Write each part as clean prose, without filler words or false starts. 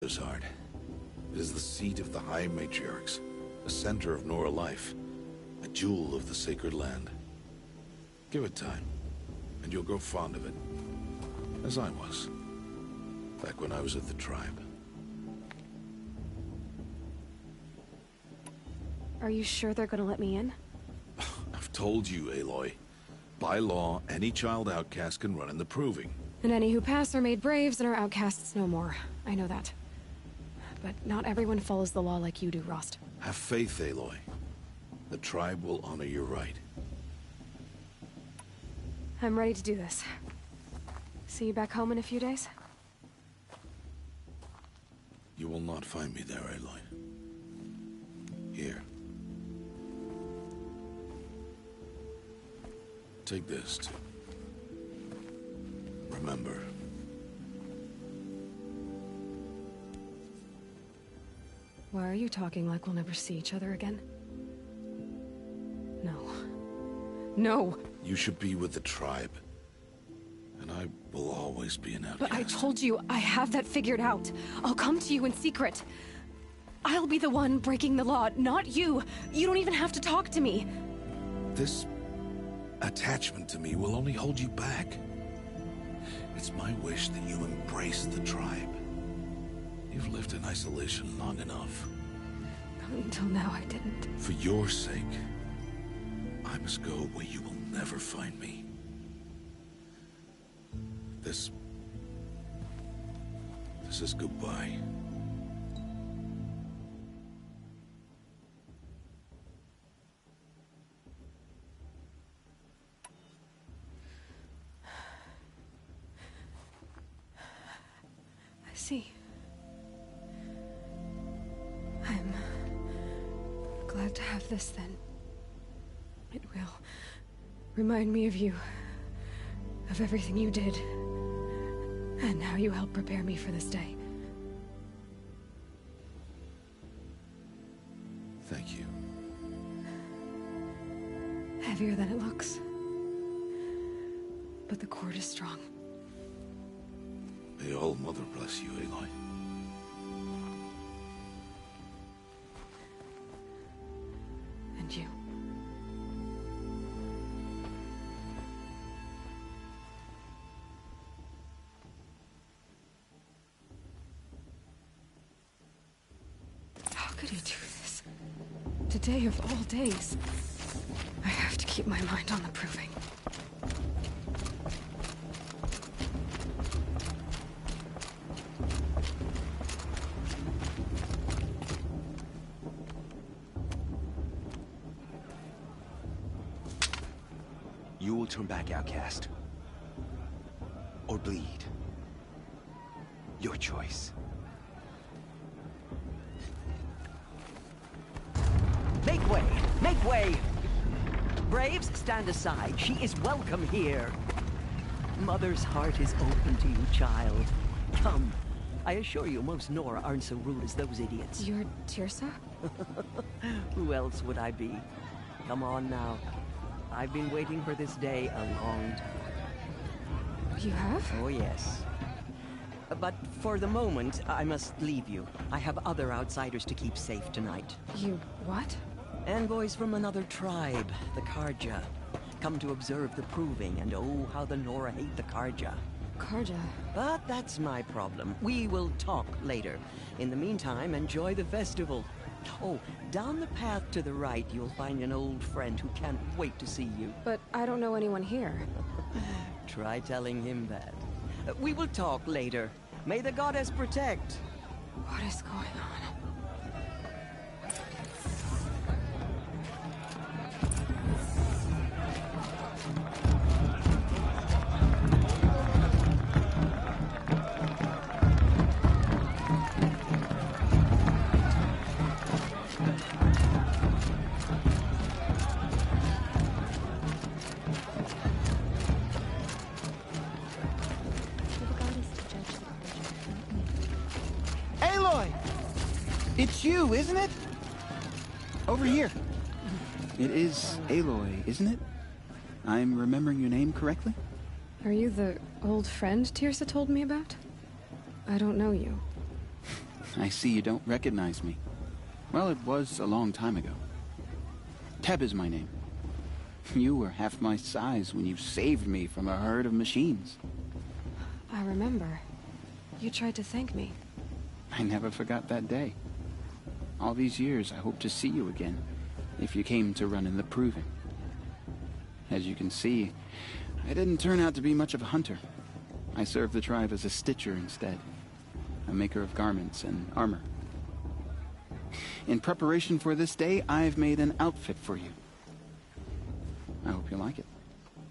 Heart. It is the seat of the High Matriarchs, the center of Nora life, a jewel of the sacred land. Give it time, and you'll grow fond of it, as I was, back when I was at the tribe. Are you sure they're gonna let me in? I've told you, Aloy. By law, any child outcast can run in the Proving. And any who pass are made braves and are outcasts no more. I know that. But not everyone follows the law like you do, Rost. Have faith, Aloy. The tribe will honor your right. I'm ready to do this. See you back home in a few days? You will not find me there, Aloy. Here. Take this, too. Remember. Why are you talking like we'll never see each other again? No. No! You should be with the tribe. And I will always be an outcast. But I told you, I have that figured out. I'll come to you in secret. I'll be the one breaking the law, not you. You don't even have to talk to me. This attachment to me will only hold you back. It's my wish that you embrace the tribe. You've lived in isolation long enough. Until now, I didn't. For your sake, I must go where you will never find me. This is goodbye. I see. I'm glad to have this, then. It will remind me of you, of everything you did, and how you helped prepare me for this day. Thank you. Heavier than it looks. But the cord is strong. May All Mother bless you, Aloy. And you. How could he do this? Today of all days. I have to keep my mind on the Proving. You will turn back, outcast. Or bleed. Your choice. Make way! Make way! Braves, stand aside. She is welcome here. Mother's heart is open to you, child. Come. I assure you, most Nora aren't so rude as those idiots. You're Teersa? Who else would I be? Come on now. I've been waiting for this day a long time. You have? Oh, yes. But for the moment, I must leave you. I have other outsiders to keep safe tonight. You what? Envoys from another tribe, the Carja. Come to observe the Proving, and oh, how the Nora hate the Carja. Carja. But that's my problem. We will talk later. In the meantime, enjoy the festival. Oh, down the path to the right, you'll find an old friend who can't wait to see you. But I don't know anyone here. Try telling him that. We will talk later. May the goddess protect. What is going on? Aloy! It's you, isn't it? Over here. It is Aloy, isn't it? I'm remembering your name correctly? Are you the old friend Teersa told me about? I don't know you. I see you don't recognize me. Well, it was a long time ago. Teb is my name. You were half my size when you saved me from a herd of machines. I remember. You tried to thank me. I never forgot that day. All these years, I hope to see you again, if you came to run in the Proving. As you can see, I didn't turn out to be much of a hunter. I served the tribe as a stitcher instead, a maker of garments and armor. In preparation for this day, I've made an outfit for you. I hope you like it.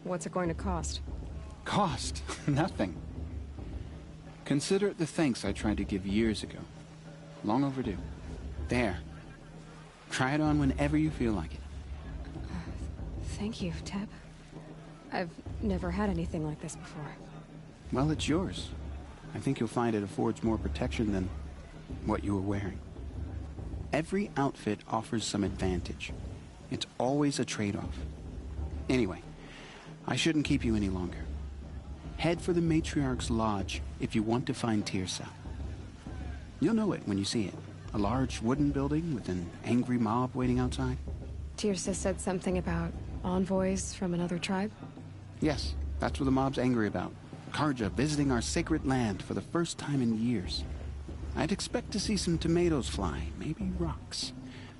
What's it going to cost? Cost? Nothing. Consider it the thanks I tried to give years ago. Long overdue. There. Try it on whenever you feel like it. Thank you, Teb. I've never had anything like this before. Well, it's yours. I think you'll find it affords more protection than what you were wearing. Every outfit offers some advantage. It's always a trade-off. Anyway, I shouldn't keep you any longer. Head for the Matriarch's Lodge if you want to find Teersa. You'll know it when you see it. A large wooden building with an angry mob waiting outside. Teersa said something about envoys from another tribe? Yes, that's what the mob's angry about. Carja visiting our sacred land for the first time in years. I'd expect to see some tomatoes fly, maybe rocks.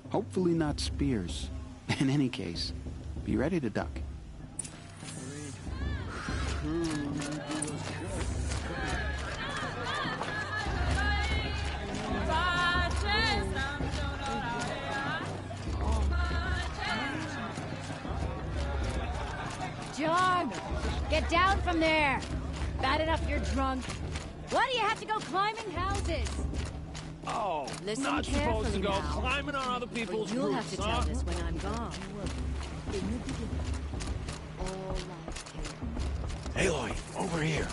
Hopefully not spears. In any case, be ready to duck. John! Get down from there! Bad enough you're drunk. Why do you have to go climbing houses? Oh, Listen not supposed to carefully go now. climbing on other people's You'll roofs, have to huh? tell this when I'm gone. In the beginning, all life came. Aloy, over here.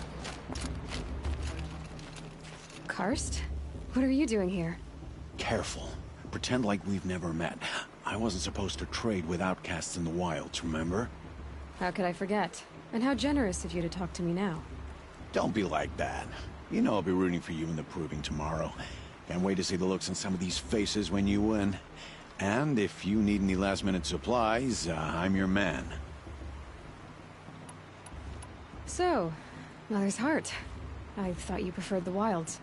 Karst? What are you doing here? Careful. Pretend like we've never met. I wasn't supposed to trade with outcasts in the wilds, remember? How could I forget? And how generous of you to talk to me now. Don't be like that. You know I'll be rooting for you in the Proving tomorrow. Can't wait to see the looks on some of these faces when you win. And if you need any last-minute supplies, I'm your man. So, Mother's Heart. I thought you preferred the wilds.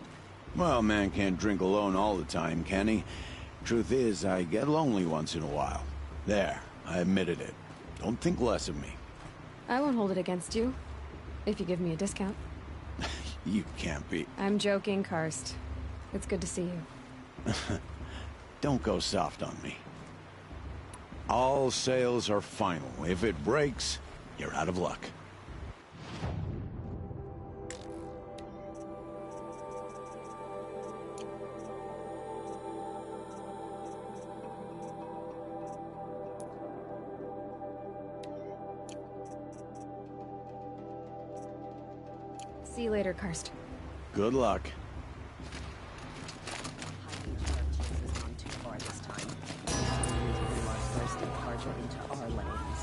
Well, man can't drink alone all the time, can he? Truth is, I get lonely once in a while. There, I admitted it. Don't think less of me. I won't hold it against you, if you give me a discount. You can't be. I'm joking, Karst. It's good to see you. Don't go soft on me. All sales are final. If it breaks, you're out of luck. See you later, Karst. Good luck.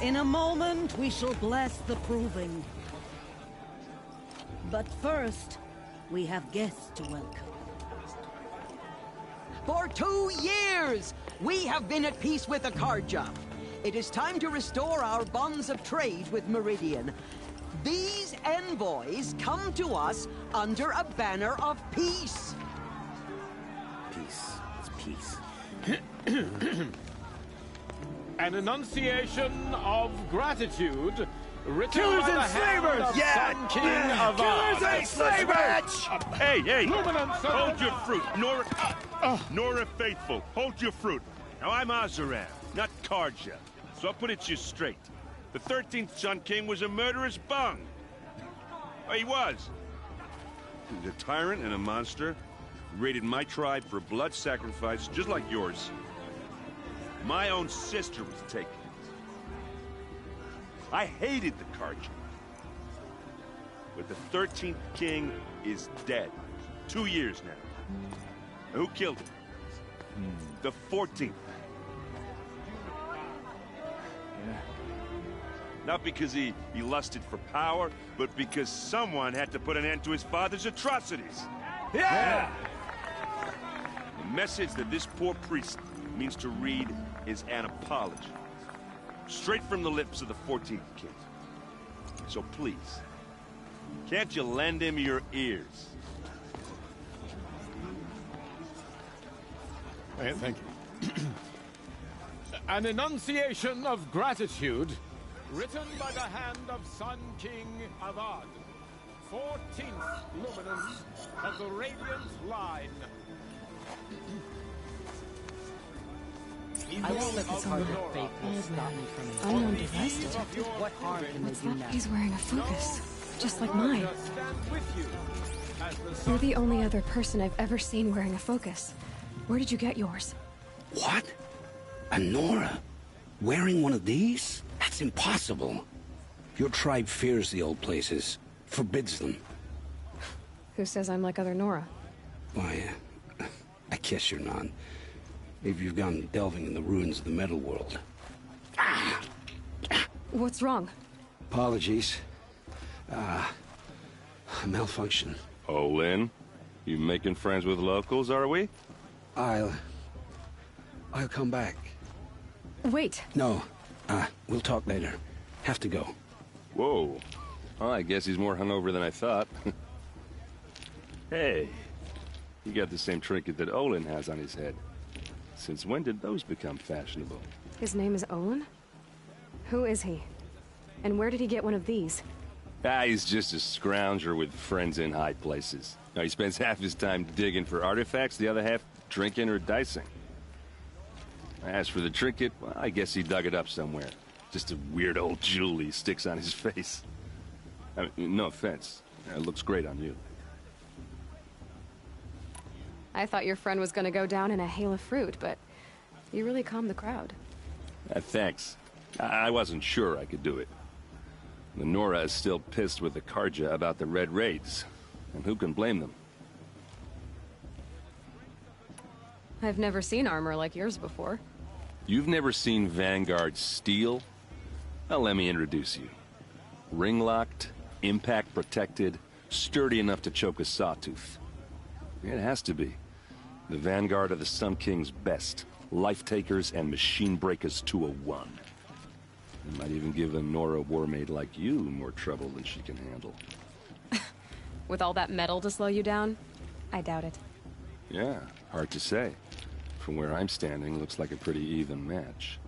In a moment, we shall bless the Proving. But first, we have guests to welcome. For 2 years, we have been at peace with the Carja. It is time to restore our bonds of trade with Meridian. These envoys come to us under a banner of peace. Peace. It's peace. An enunciation of gratitude written Killers by and the hand slavers! of Yeah! Sun King of Killers and slavers! Hey, hey! Luminance, Hold your fruit, Nora Faithful. Hold your fruit. Now I'm Azaran, not Carja, so I'll put it to you straight. The 13th Sun King was a murderous bung. Oh, he was. He was a tyrant and a monster. He raided my tribe for blood sacrifice, just like yours. My own sister was taken. I hated the Carja. But the 13th king is dead. 2 years now. And who killed him? The 14th. Not because he lusted for power, but because someone had to put an end to his father's atrocities. Yeah! message that this poor priest means to read is an apology. Straight from the lips of the 14th king. So please, can't you lend him your ears? Thank you. An enunciation of gratitude, written by the hand of Sun King Avad, 14th luminance of the Radiant Line. I won't let this heart of faithful stop me from Unknown device detected. What harm can they do now? He's wearing a focus, just like mine. You're the only other person I've ever seen wearing a focus. Where did you get yours? What? A Nora? Wearing one of these? That's impossible. Your tribe fears the old places, forbids them. Who says I'm like other Nora? Why, I guess you're not. Maybe you've gone delving in the ruins of the metal world. What's wrong? Apologies. A malfunction. Olin, you making friends with locals, are we? I'll come back. Wait. No, we'll talk later. Have to go. Whoa. Well, I guess he's more hungover than I thought. Hey, you got the same trinket that Olin has on his head. Since when did those become fashionable? His name is Olin? Who is he? And where did he get one of these? He's just a scrounger with friends in high places. Now, he spends half his time digging for artifacts, the other half drinking or dicing. As for the trinket, well, I guess he dug it up somewhere. Just a weird old jewel he sticks on his face. I mean, no offense. It looks great on you. I thought your friend was gonna go down in a hail of fruit, but you really calmed the crowd. Thanks. I wasn't sure I could do it. The Nora is still pissed with the Karja about the Red Raids, and who can blame them? I've never seen armor like yours before. You've never seen Vanguard steel? Well, let me introduce you. Ring-locked, impact-protected, sturdy enough to choke a sawtooth. It has to be. The Vanguard of the Sun King's best. Life-takers and machine-breakers to a one. It might even give a Nora warmaid like you more trouble than she can handle. With all that metal to slow you down? I doubt it. Yeah, hard to say. From where I'm standing, looks like a pretty even match.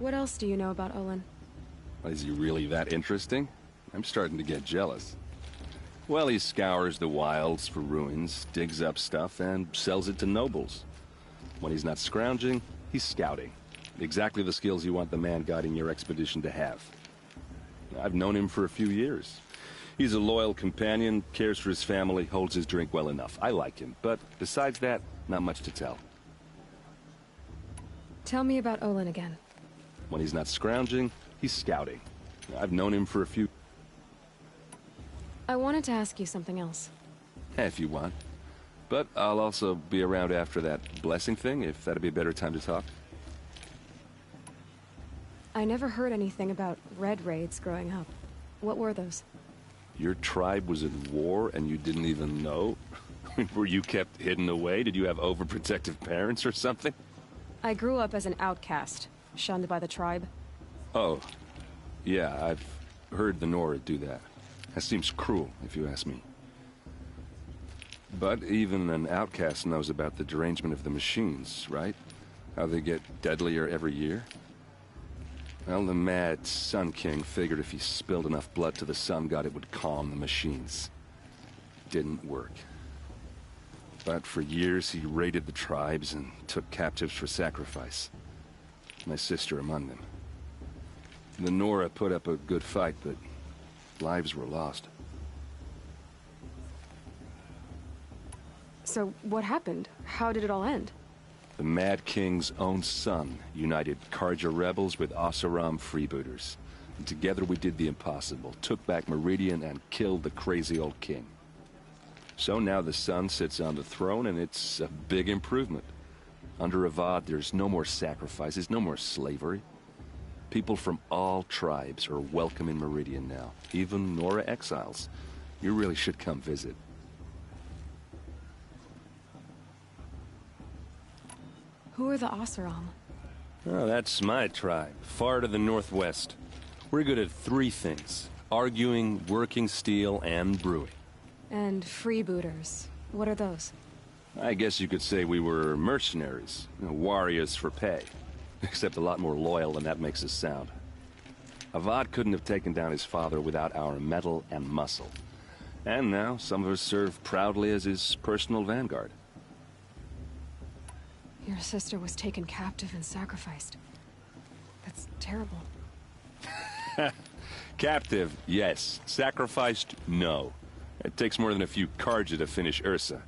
What else do you know about Olin? Is he really that interesting? I'm starting to get jealous. Well, he scours the wilds for ruins, digs up stuff, and sells it to nobles. When he's not scrounging, he's scouting. Exactly the skills you want the man guiding your expedition to have. I've known him for a few years. He's a loyal companion, cares for his family, holds his drink well enough. I like him, but besides that, not much to tell. Tell me about Olin again. When he's not scrounging, he's scouting. I've known him for a few... I wanted to ask you something else. If you want. But I'll also be around after that blessing thing, if that'd be a better time to talk. I never heard anything about Red Raids growing up. What were those? Your tribe was in war and you didn't even know? Were you kept hidden away? Did you have overprotective parents or something? I grew up as an outcast, shunned by the tribe. Oh. Yeah, I've heard the Nora do that. That seems cruel, if you ask me. But even an outcast knows about the derangement of the machines, right? How they get deadlier every year? Well, the mad Sun King figured if he spilled enough blood to the Sun God, it would calm the machines. Didn't work. But for years, he raided the tribes and took captives for sacrifice. My sister among them. The Nora put up a good fight, but lives were lost. So, what happened? How did it all end? The Mad King's own son united Karja rebels with Oseram freebooters. And together we did the impossible, took back Meridian and killed the crazy old king. So now the son sits on the throne and it's a big improvement. Under Avad, there's no more sacrifices, no more slavery. People from all tribes are welcome in Meridian now, even Nora exiles. You really should come visit. Who are the Oseram? Oh, that's my tribe, far to the northwest. We're good at three things: arguing, working steel, and brewing. And freebooters. What are those? I guess you could say we were mercenaries, warriors for pay. Except a lot more loyal than that makes us sound. Avad couldn't have taken down his father without our metal and muscle. And now, some of us serve proudly as his personal vanguard. Your sister was taken captive and sacrificed. That's terrible. Captive, yes. Sacrificed, no. It takes more than a few Carja to finish Ursa.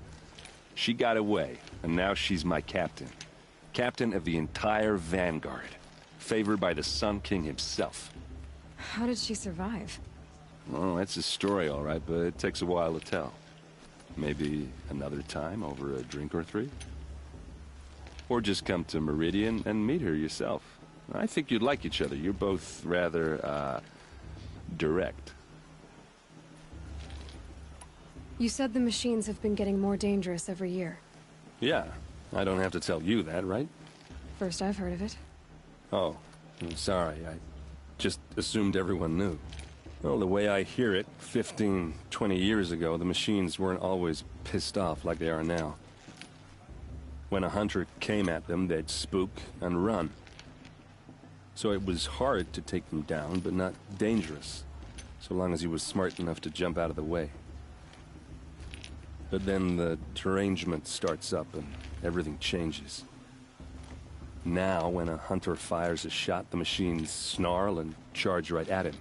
She got away, and now she's my captain. Captain of the entire Vanguard. Favored by the Sun King himself. How did she survive? Well, that's a story, all right, but it takes a while to tell. Maybe another time over a drink or three? Or just come to Meridian and meet her yourself. I think you'd like each other. You're both rather, direct. You said the machines have been getting more dangerous every year. Yeah, I don't have to tell you that, right? First I've heard of it. Oh, I'm sorry. I just assumed everyone knew. Well, the way I hear it, 15, 20 years ago, the machines weren't always pissed off like they are now. When a hunter came at them, they'd spook and run. So it was hard to take them down, but not dangerous, so long as he was smart enough to jump out of the way. But then the derangement starts up and everything changes. Now, when a hunter fires a shot, the machines snarl and charge right at him.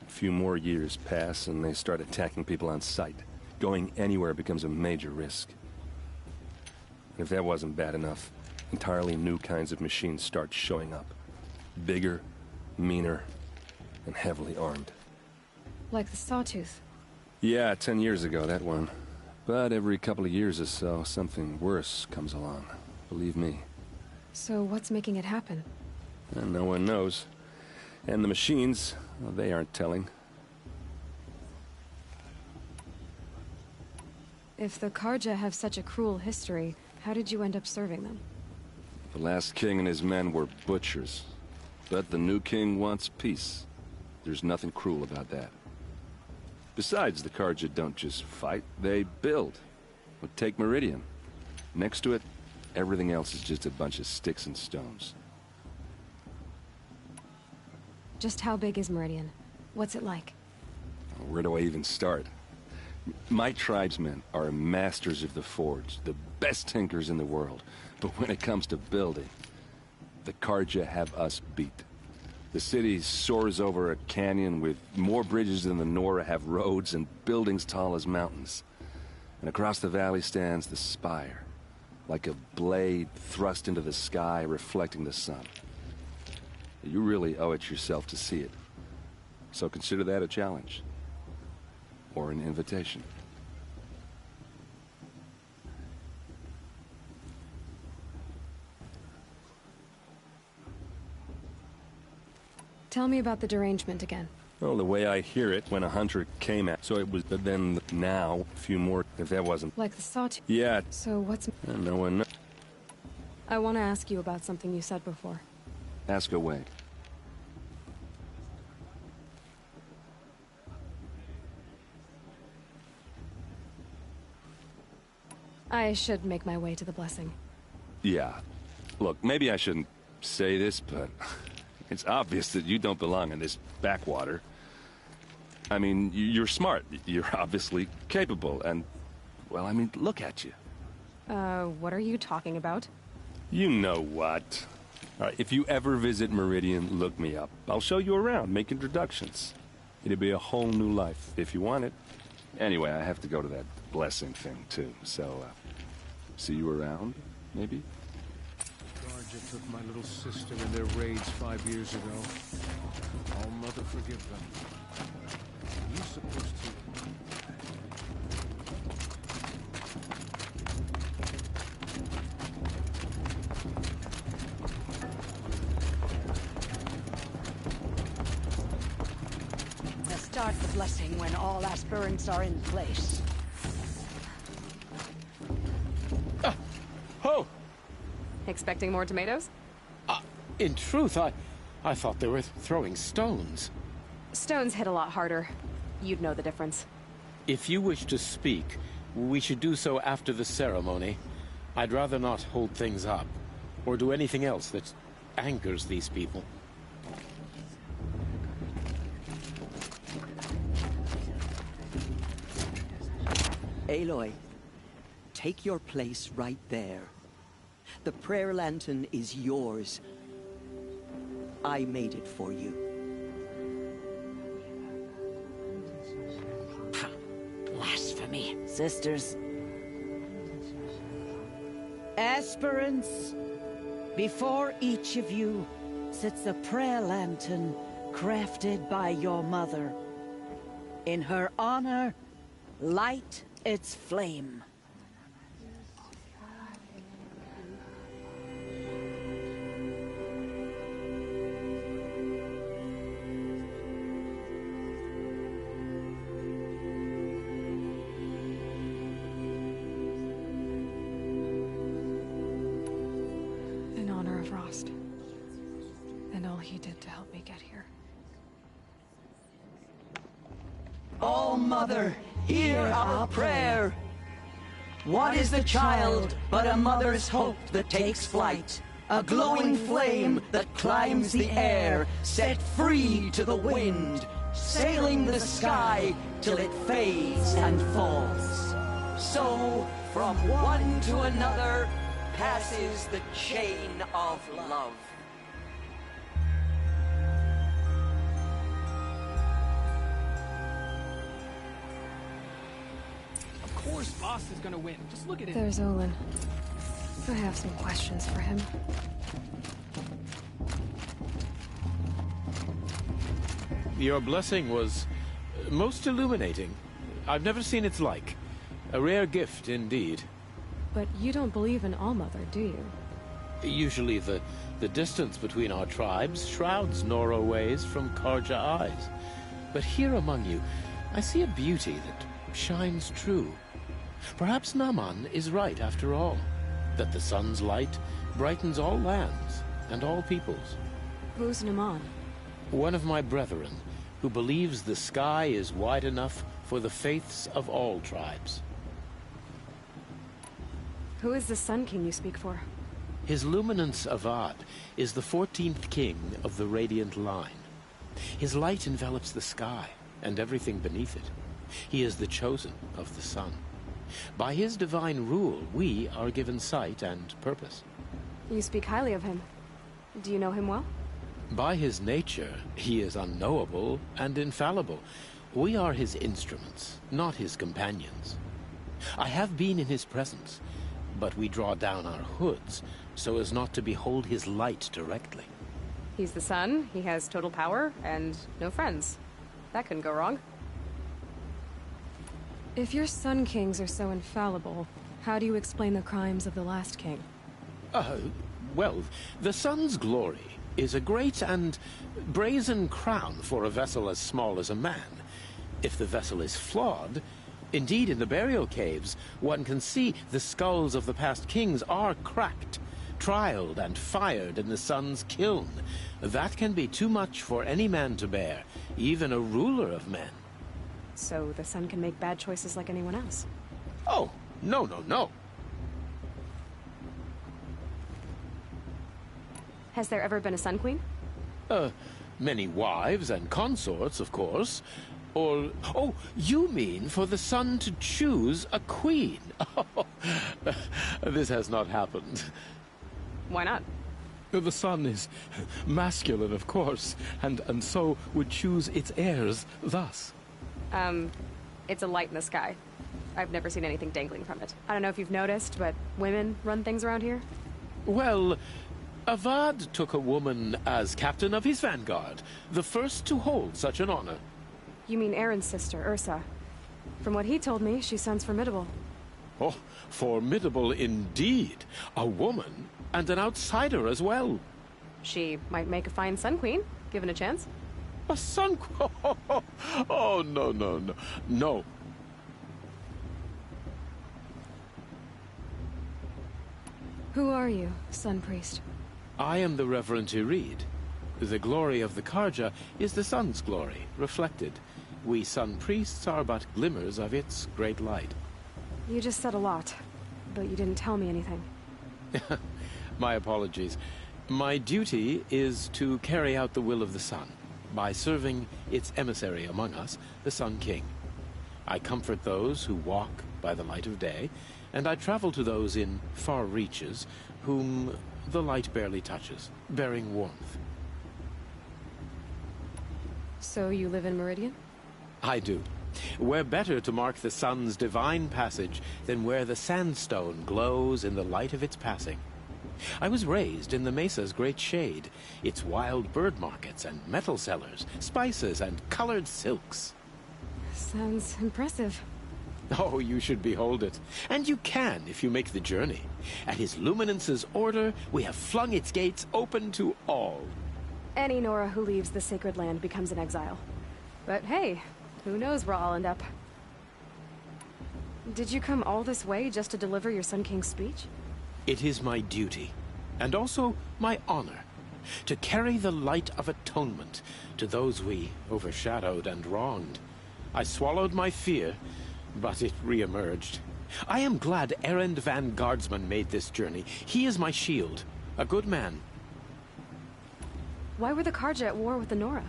A few more years pass and they start attacking people on sight. Going anywhere becomes a major risk. If that wasn't bad enough, entirely new kinds of machines start showing up. Bigger, meaner, and heavily armed. Like the Sawtooth. Yeah, 10 years ago, that one. But every couple of years or so, something worse comes along. Believe me. So what's making it happen? And no one knows. And the machines, well, they aren't telling. If the Carja have such a cruel history, how did you end up serving them? The last king and his men were butchers. But the new king wants peace. There's nothing cruel about that. Besides, the Carja don't just fight, they build. Well, take Meridian. Next to it, everything else is just a bunch of sticks and stones. Just how big is Meridian? What's it like? Where do I even start? My tribesmen are masters of the forge, the best tinkers in the world. But when it comes to building, the Carja have us beat. The city soars over a canyon with more bridges than the Nora have roads and buildings tall as mountains. And across the valley stands the spire, like a blade thrust into the sky reflecting the sun. You really owe it yourself to see it. So consider that a challenge. Or an invitation. Tell me about the derangement again. Well, the way I hear it, when a hunter came at, so it was, but then now, a few more, if that wasn't. Like the Sawtooth? Yeah. So what's... No one knows. I want to ask you about something you said before. Ask away. I should make my way to the blessing. Yeah. Look, maybe I shouldn't say this, but it's obvious that you don't belong in this backwater. I mean, you're smart. You're obviously capable, and, well, I mean, look at you. What are you talking about? You know what. All right, if you ever visit Meridian, look me up. I'll show you around, make introductions. It'll be a whole new life, if you want it. Anyway, I have to go to that blessing thing, too, so, see you around, maybe? Carja took my little sister in their raids 5 years ago. All Mother forgive them. You're supposed to... Start the blessing when all aspirants are in place. Oh! Expecting more tomatoes? In truth, I thought they were throwing stones. Stones hit a lot harder. You'd know the difference. If you wish to speak, we should do so after the ceremony. I'd rather not hold things up, or do anything else that angers these people. Aloy, take your place right there. The prayer lantern is yours. I made it for you. Blasphemy. Sisters. Aspirants, before each of you sits a prayer lantern crafted by your mother. In her honor, light its flame. In honor of Rost. And all he did to help me get here. All Mother, hear our prayer. What is the child but a mother's hope that takes flight? A glowing flame that climbs the air, set free to the wind, sailing the sky till it fades and falls. So, from one to another, passes the chain of love. Of course Boss is gonna win. Just look at him. There's Olin. I have some questions for him. Your blessing was most illuminating. I've never seen its like. A rare gift indeed. But you don't believe in Allmother, do you? Usually the distance between our tribes shrouds Nora ways from Karja eyes. But here among you, I see a beauty that shines true. Perhaps Naman is right after all, that the sun's light brightens all lands and all peoples. Who's Naman? One of my brethren, who believes the sky is wide enough for the faiths of all tribes. Who is the Sun King you speak for? His Luminance Avad is the 14th king of the Radiant Line. His light envelops the sky and everything beneath it. He is the chosen of the sun. By his divine rule, we are given sight and purpose. You speak highly of him. Do you know him well? By his nature, he is unknowable and infallible. We are his instruments, not his companions. I have been in his presence, but we draw down our hoods so as not to behold his light directly. He's the sun, he has total power, and no friends. That couldn't go wrong. If your Sun Kings are so infallible, how do you explain the crimes of the last king? Well, the sun's glory is a great and brazen crown for a vessel as small as a man. If the vessel is flawed, indeed in the burial caves, one can see the skulls of the past kings are cracked, trialed and fired in the sun's kiln. That can be too much for any man to bear, even a ruler of men. So the sun can make bad choices like anyone else? Oh, no, no, no. Has there ever been a Sun Queen? Many wives and consorts, of course. Or, oh, you mean for the sun to choose a queen? Oh, this has not happened. Why not? The sun is masculine, of course, and so would choose its heirs thus. It's a light in the sky. I've never seen anything dangling from it. I don't know if you've noticed, but women run things around here. Well, Avad took a woman as captain of his vanguard, the first to hold such an honor. You mean Aaron's sister, Ursa. From what he told me, she sounds formidable. Oh, formidable indeed. A woman, and an outsider as well. She might make a fine Sun Queen, given a chance. A Sun Queen? Oh, no, no, no. No. Who are you, Sun Priest? I am the Reverend Tyreed. The glory of the Carja is the sun's glory, reflected. We Sun Priests are but glimmers of its great light. You just said a lot, but you didn't tell me anything. My apologies. My duty is to carry out the will of the sun, by serving its emissary among us, the Sun King. I comfort those who walk by the light of day, and I travel to those in far reaches whom the light barely touches, bearing warmth. So you live in Meridian? I do. Where better to mark the sun's divine passage than where the sandstone glows in the light of its passing? I was raised in the Mesa's great shade, its wild bird markets and metal cellars, spices and colored silks. Sounds impressive. Oh, you should behold it. And you can if you make the journey. At His Luminance's order, we have flung its gates open to all. Any Nora who leaves the sacred land becomes an exile. But hey, who knows where I'll end up. Did you come all this way just to deliver your Sun King's speech? It is my duty, and also my honor, to carry the light of atonement to those we overshadowed and wronged. I swallowed my fear, but it re-emerged. I am glad Erend van Guardsman made this journey. He is my shield, a good man. Why were the Carja at war with the Nora?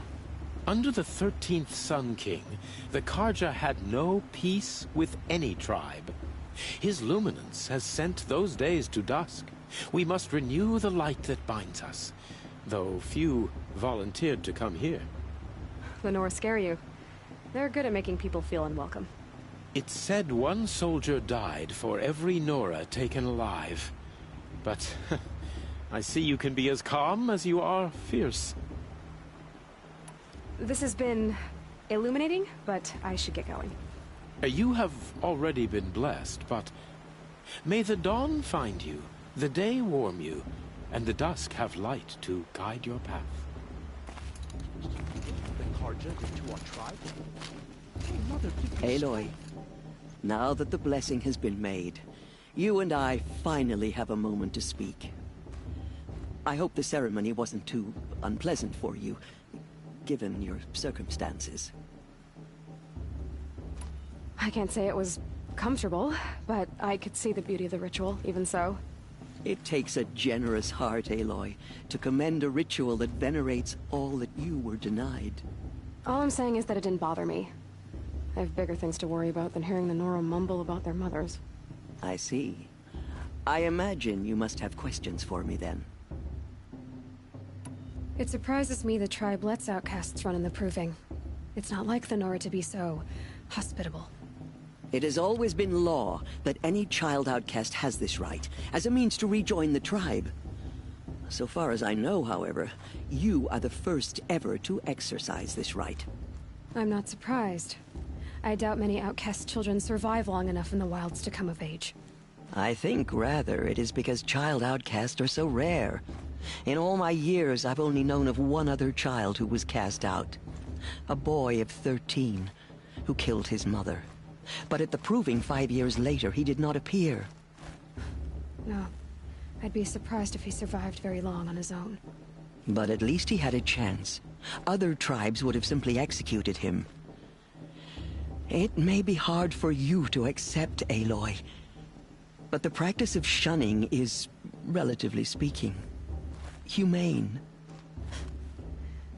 Under the 13th Sun King, the Carja had no peace with any tribe. His luminance has sent those days to dusk. We must renew the light that binds us, though few volunteered to come here. The Nora scare you. They're good at making people feel unwelcome. It's said one soldier died for every Nora taken alive. But I see you can be as calm as you are fierce. This has been illuminating, but I should get going. You have already been blessed, but may the dawn find you, the day warm you, and the dusk have light to guide your path. The Carja to our tribe? Aloy, now that the blessing has been made, you and I finally have a moment to speak. I hope the ceremony wasn't too unpleasant for you, given your circumstances. I can't say it was comfortable, but I could see the beauty of the ritual, even so. It takes a generous heart, Aloy, to commend a ritual that venerates all that you were denied. All I'm saying is that it didn't bother me. I have bigger things to worry about than hearing the Nora mumble about their mothers. I see. I imagine you must have questions for me, then. It surprises me the tribe lets outcasts run in the Proving. It's not like the Nora to be so hospitable. It has always been law that any child outcast has this right, as a means to rejoin the tribe. So far as I know, however, you are the first ever to exercise this right. I'm not surprised. I doubt many outcast children survive long enough in the wilds to come of age. I think, rather, it is because child outcasts are so rare. In all my years, I've only known of one other child who was cast out. A boy of 13, who killed his mother. But at the Proving 5 years later, he did not appear. No. I'd be surprised if he survived very long on his own. But at least he had a chance. Other tribes would have simply executed him. It may be hard for you to accept, Aloy, but the practice of shunning is, relatively speaking, humane.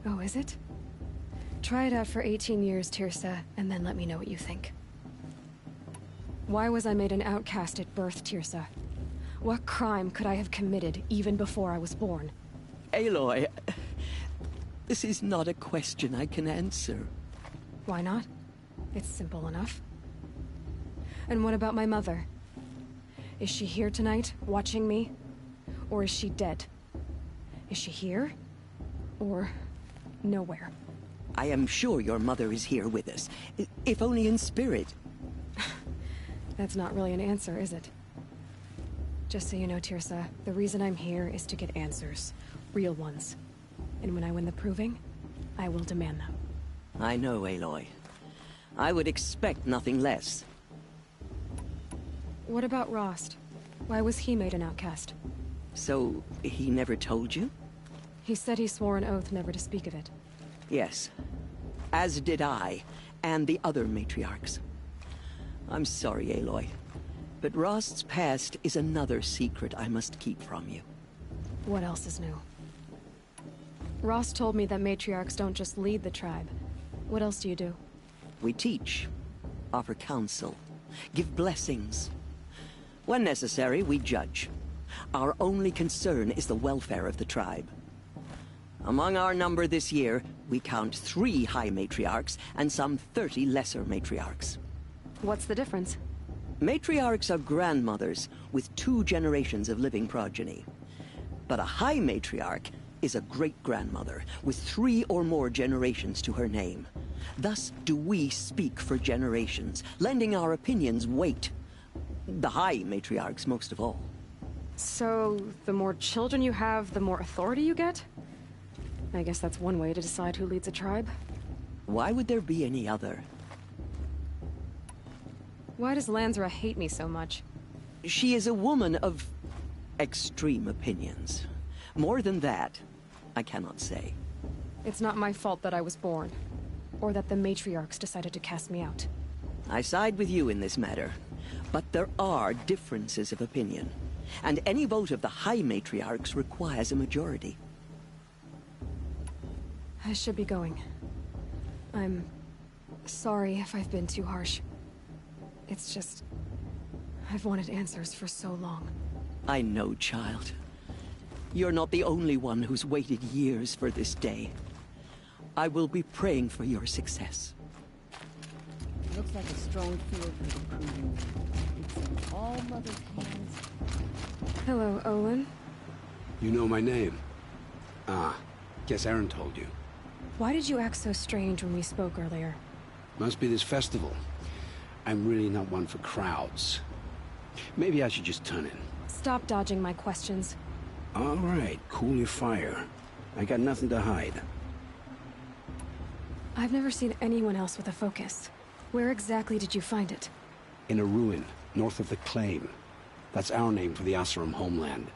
Oh, is it? Try it out for 18 years, Teersa, and then let me know what you think. Why was I made an outcast at birth, Teersa? What crime could I have committed even before I was born? Aloy, this is not a question I can answer. Why not? It's simple enough. And what about my mother? Is she here tonight, watching me? Or is she dead? Is she here? Or nowhere? I am sure your mother is here with us, if only in spirit. That's not really an answer, is it? Just so you know, Teersa, the reason I'm here is to get answers. Real ones. And when I win the Proving, I will demand them. I know, Aloy. I would expect nothing less. What about Rost? Why was he made an outcast? So, he never told you? He said he swore an oath never to speak of it. Yes. As did I, and the other matriarchs. I'm sorry, Aloy, but Rost's past is another secret I must keep from you. What else is new? Rost told me that matriarchs don't just lead the tribe. What else do you do? We teach, offer counsel, give blessings. When necessary, we judge. Our only concern is the welfare of the tribe. Among our number this year, we count 3 High Matriarchs and some 30 Lesser Matriarchs. What's the difference? Matriarchs are grandmothers with 2 generations of living progeny. But a High Matriarch is a great-grandmother with 3 or more generations to her name. Thus do we speak for generations, lending our opinions weight. The High Matriarchs most of all. So, the more children you have, the more authority you get? I guess that's one way to decide who leads a tribe. Why would there be any other? Why does Lansra hate me so much? She is a woman of extreme opinions. More than that, I cannot say. It's not my fault that I was born, or that the matriarchs decided to cast me out. I side with you in this matter, but there are differences of opinion, and any vote of the High Matriarchs requires a majority. I should be going. I'm sorry if I've been too harsh. It's just... I've wanted answers for so long. I know, child. You're not the only one who's waited years for this day. I will be praying for your success. Looks like a strong field for the proving. It's in all Mother's hands. Hello, Olin. You know my name? Ah, guess Aaron told you. Why did you act so strange when we spoke earlier? Must be this festival. I'm really not one for crowds. Maybe I should just turn in. Stop dodging my questions. All right, cool your fire. I got nothing to hide. I've never seen anyone else with a focus. Where exactly did you find it? In a ruin, north of the Claim. That's our name for the Oseram homeland.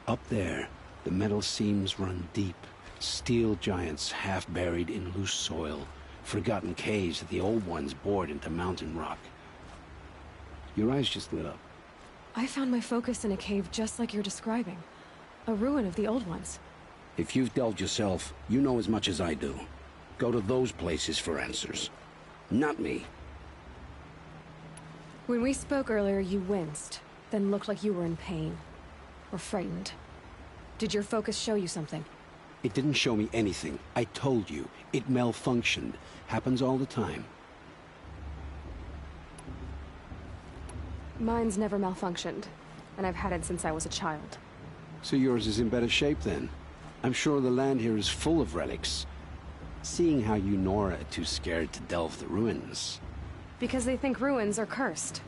Up there, the metal seams run deep. Steel giants half buried in loose soil. Forgotten caves that the old ones bored into mountain rock. Your eyes just lit up. I found my focus in a cave just like you're describing. A ruin of the old ones. If you've delved yourself, you know as much as I do. Go to those places for answers. Not me. When we spoke earlier, you winced, then looked like you were in pain. Or frightened. Did your focus show you something? It didn't show me anything. I told you. It malfunctioned. Happens all the time. Mine's never malfunctioned, and I've had it since I was a child. So yours is in better shape then. I'm sure the land here is full of relics. Seeing how you Nora are too scared to delve the ruins. Because they think ruins are cursed.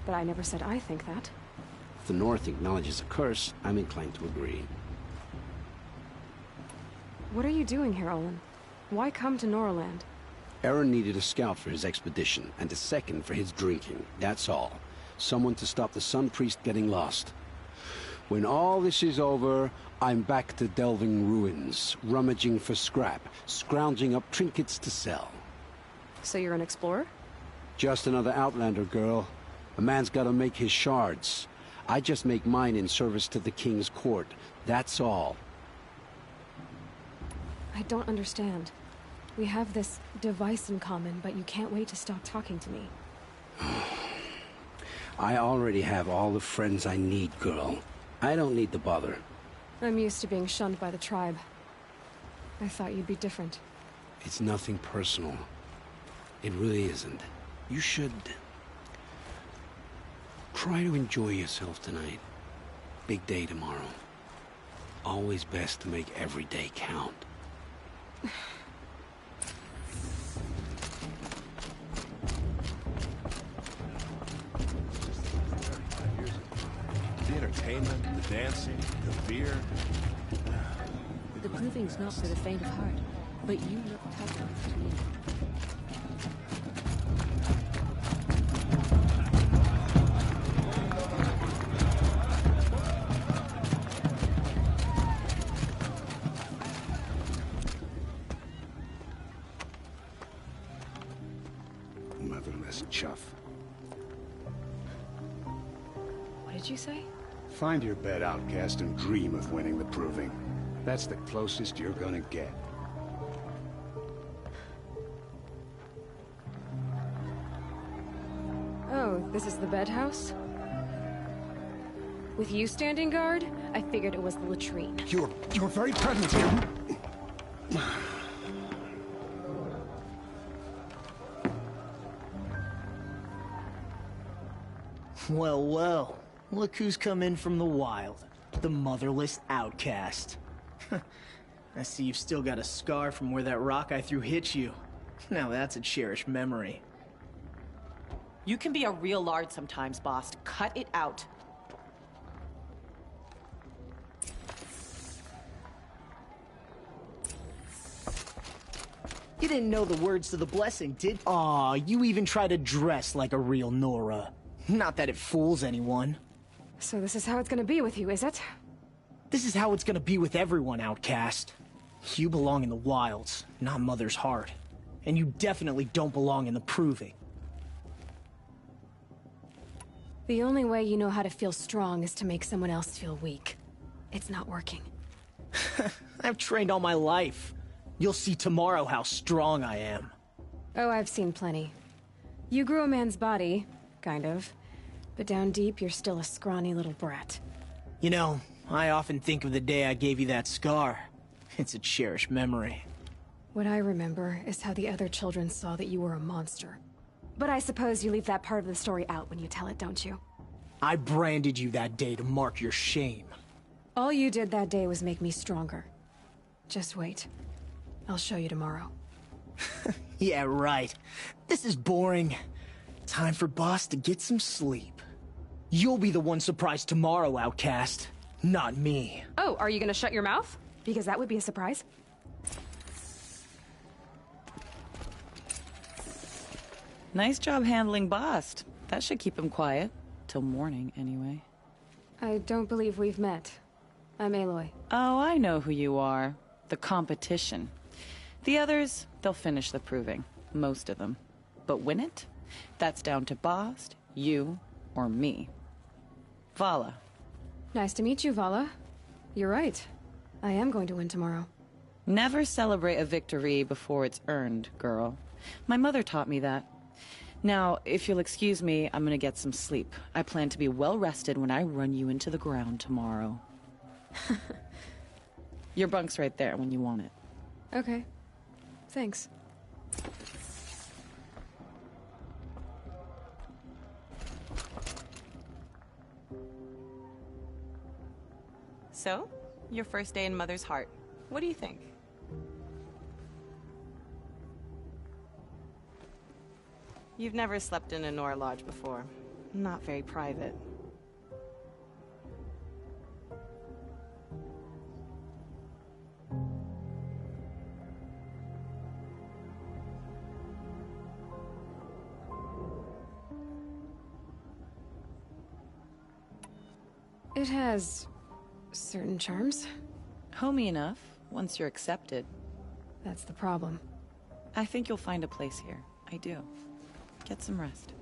But I never said I think that. If the North acknowledges a curse, I'm inclined to agree. What are you doing here, Olin? Why come to Noraland? Aaron needed a scout for his expedition, and a second for his drinking. That's all. Someone to stop the Sun Priest getting lost. When all this is over, I'm back to delving ruins, rummaging for scrap, scrounging up trinkets to sell. So you're an explorer? Just another Outlander, girl. A man's gotta make his shards. I just make mine in service to the King's court. That's all. I don't understand. We have this device in common, but you can't wait to stop talking to me. I already have all the friends I need, girl. I don't need the bother. I'm used to being shunned by the tribe. I thought you'd be different. It's nothing personal. It really isn't. You should... try to enjoy yourself tonight. Big day tomorrow. Always best to make every day count. The entertainment, the dancing, the beer. The proving's not for the faint of heart, but you look tough enough to me. chuff. What did you say? Find your bed, outcast, and dream of winning the Proving. That's the closest you're gonna get. Oh, this is the bed house? With you standing guard, I figured it was the latrine. You're very present here. Well, well. Look who's come in from the wild. The motherless outcast. I see you've still got a scar from where that rock I threw hit you. Now that's a cherished memory. You can be a real lard sometimes, boss. Cut it out. You didn't know the words to the blessing, did? Aw, you even try to dress like a real Nora. Not that it fools anyone. So this is how it's gonna be with you, is it? This is how it's gonna be with everyone, outcast. You belong in the wilds, not Mother's heart. And you definitely don't belong in the Proving. The only way you know how to feel strong is to make someone else feel weak. It's not working. I've trained all my life. You'll see tomorrow how strong I am. Oh, I've seen plenty. You grew a man's body, kind of. But down deep, you're still a scrawny little brat. You know, I often think of the day I gave you that scar. It's a cherished memory. What I remember is how the other children saw that you were a monster. But I suppose you leave that part of the story out when you tell it, don't you? I branded you that day to mark your shame. All you did that day was make me stronger. Just wait. I'll show you tomorrow. Yeah, right. This is boring. Time for Boss to get some sleep. You'll be the one surprised tomorrow, outcast. Not me. Oh, are you gonna shut your mouth? Because that would be a surprise. Nice job handling Bast. That should keep him quiet. Till morning, anyway. I don't believe we've met. I'm Aloy. Oh, I know who you are. The competition. The others, they'll finish the Proving. Most of them. But win it? That's down to Bast, you, or me. Vala. Nice to meet you, Vala. You're right. I am going to win tomorrow. Never celebrate a victory before it's earned, girl. My mother taught me that. Now, if you'll excuse me, I'm gonna get some sleep. I plan to be well rested when I run you into the ground tomorrow. Your bunk's right there when you want it. Okay. Thanks. So, your first day in Mother's heart. What do you think? You've never slept in a Nora Lodge before. Not very private. It has certain charms. Homey enough, once you're accepted. That's the problem. I think you'll find a place here. I do. Get some rest.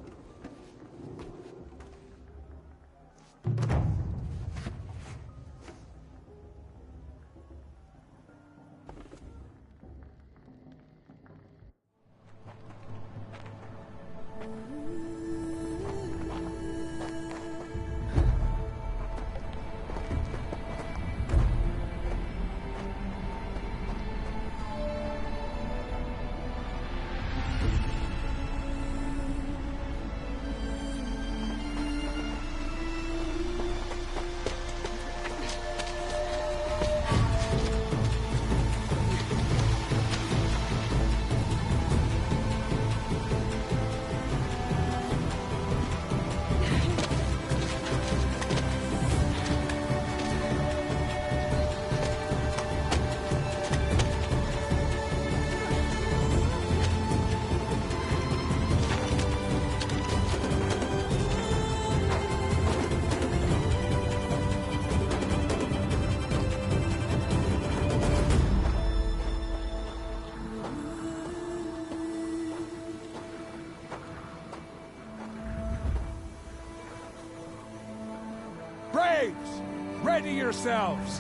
Braves! Ready yourselves!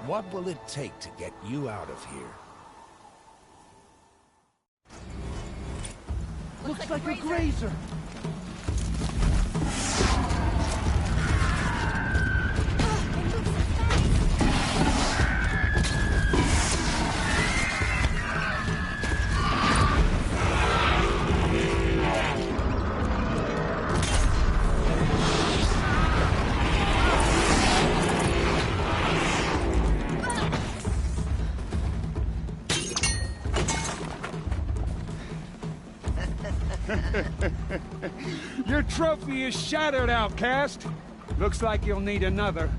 What will it take to get you out of here? Looks like a grazer! Your trophy is shattered, outcast. Looks like you'll need another.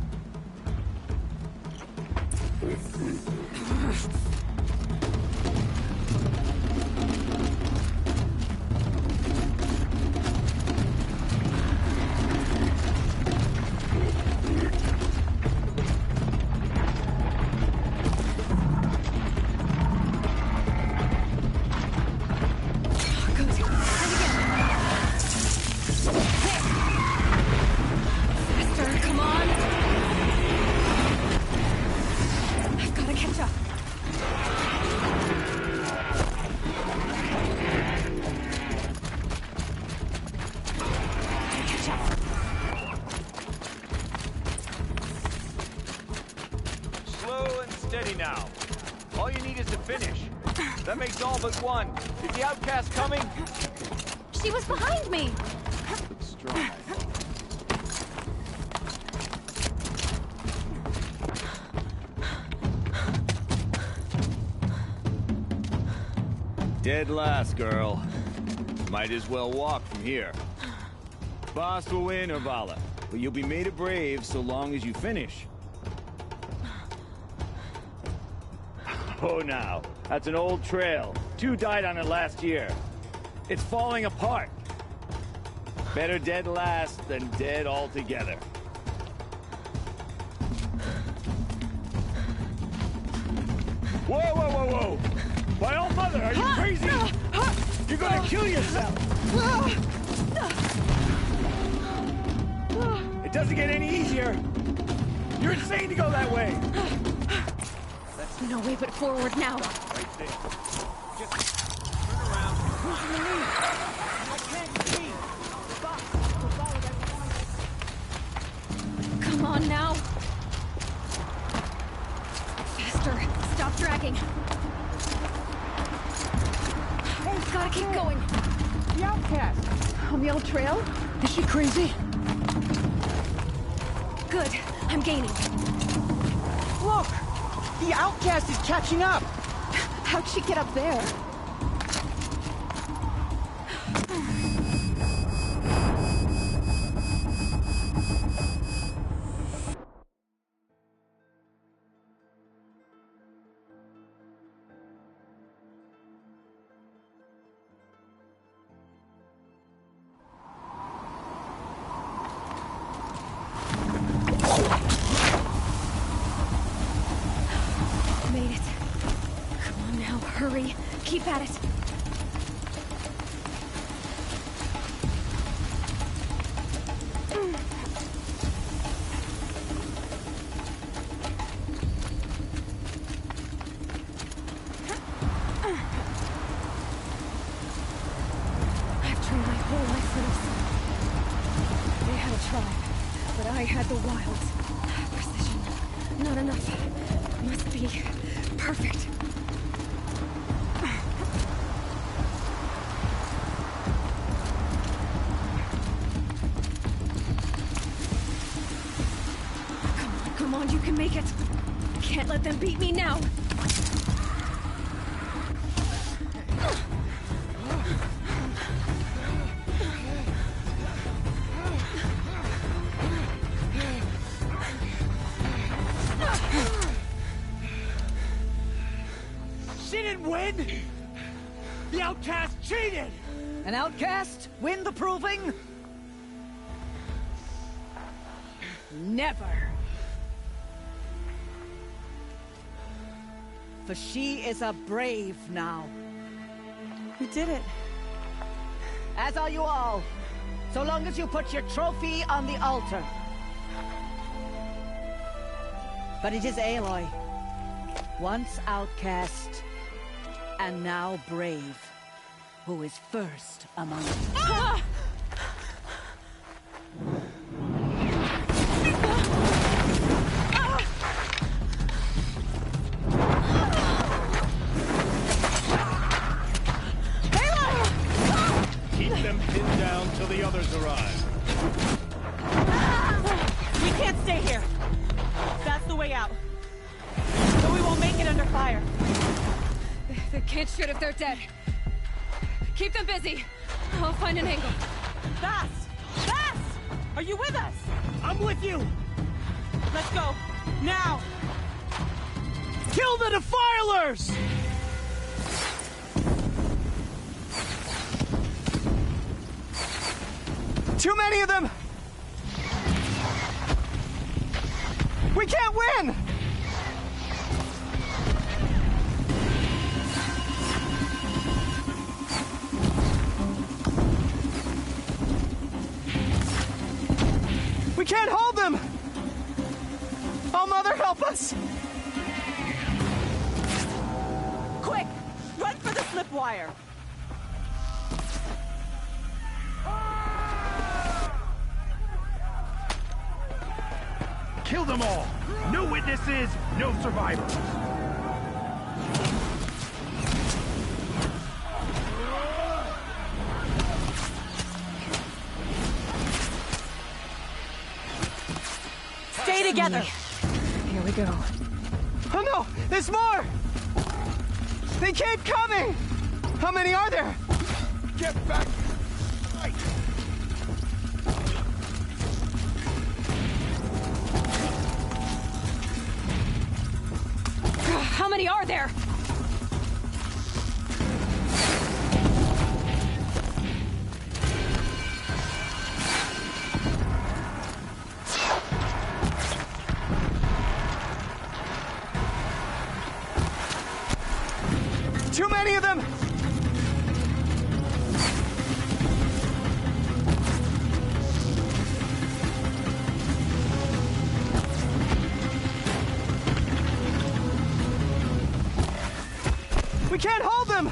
Steady now. All you need is to finish. That makes all but one. Is the outcast coming? She was behind me! Strong. Dead last, girl. Might as well walk from here. Boss will win, Urvala, but you'll be made a brave so long as you finish. Oh, now. That's an old trail. 2 died on it last year. It's falling apart. Better dead last than dead altogether. Whoa, whoa, whoa, whoa! My old mother, are you crazy? You're gonna kill yourself! It doesn't get any easier! You're insane to go that way! No way but forward now. Right there. Just turn around. Who's in the lead? I can't see. Stop. Come on now. Faster. Stop dragging. Hey, gotta keep going. The outcast! On the old trail? Is she crazy? Good. I'm gaining. Look! The outcast is catching up! How'd she get up there? Hurry. Keep at it. I've trained my whole life for this. They had a tribe, but I had the wilds. Precision. Not enough. Must be perfect. Come on, you can make it. Can't let them beat me now. She didn't win! The outcast cheated! An outcast win the proving? Never. For she is a brave now. We did it. As are you all. So long as you put your trophy on the altar. But it is Aloy. Once outcast, and now brave, who is first among us. Keep them pinned down till the others arrive. We can't stay here. That's the way out. But we won't make it under fire. They can't shoot if they're dead. Keep them busy. I'll find an angle. Fast! Fast! Are you with us? I'm with you! Let's go. Now! Kill the Defilers! Too many of them! We can't win! We can't hold them! Oh, Mother, help us! Quick! Run for the slipwire! Kill them all! No witnesses, no survivors! Stay together! Here we go. Oh no! There's more! They keep coming! How many are there? Get back! Fight! How many are there? Too many of them! We can't hold them!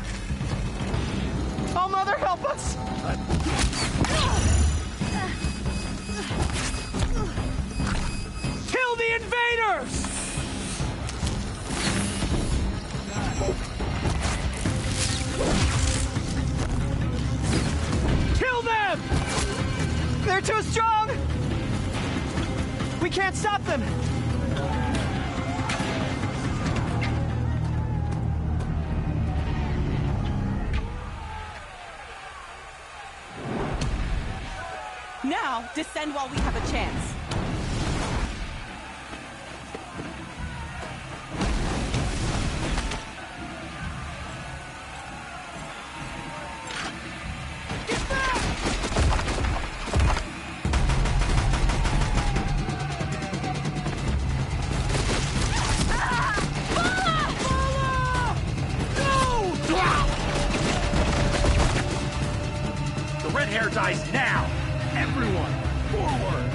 Oh, Mother, help us! Kill the invaders! Kill them! They're too strong! We can't stop them! Now, descend while we have a chance. The red hair dies now! Everyone, forward!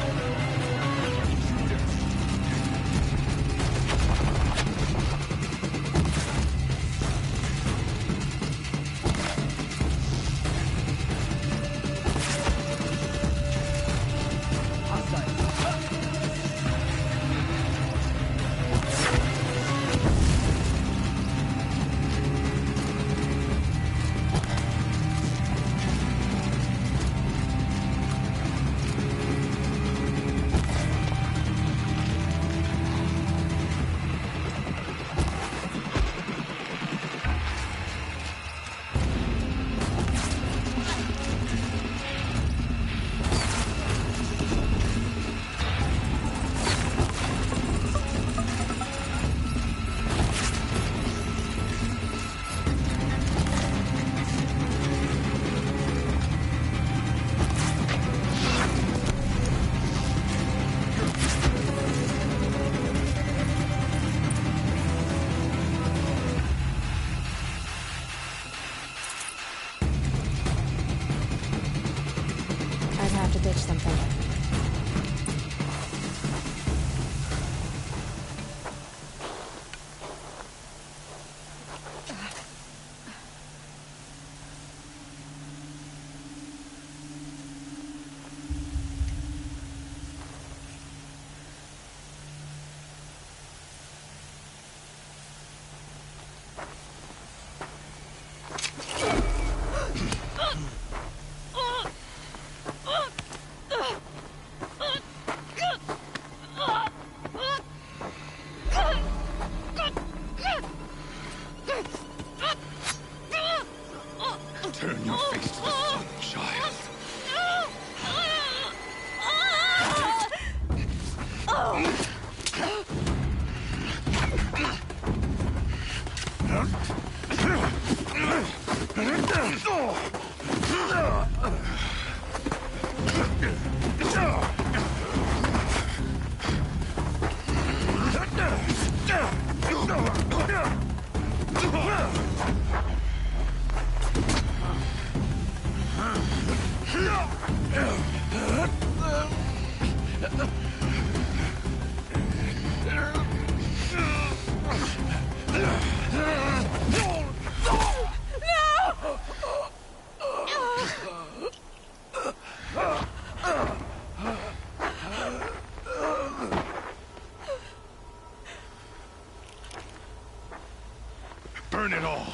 Burn it all.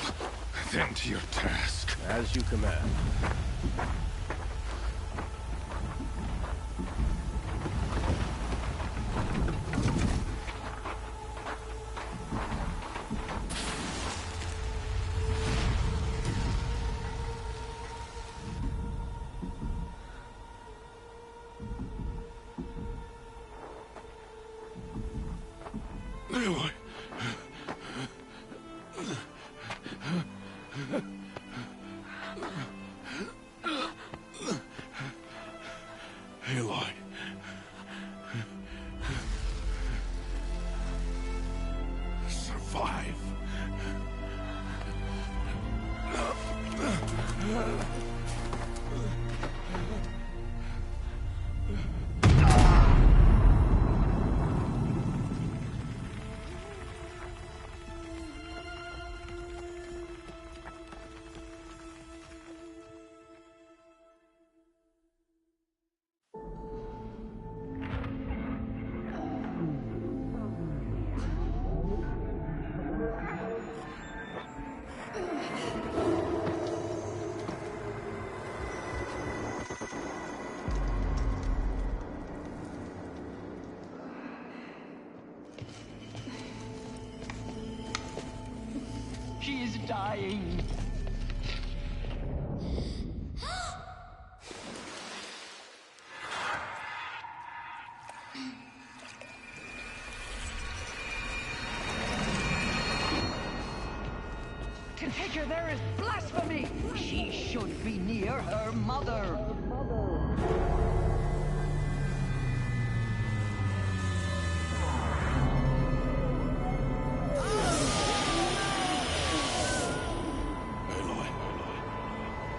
Then to your task. As you command. Aloy. Aloy. Survive. She is dying. To take her there is blasphemy. She should be near her mother.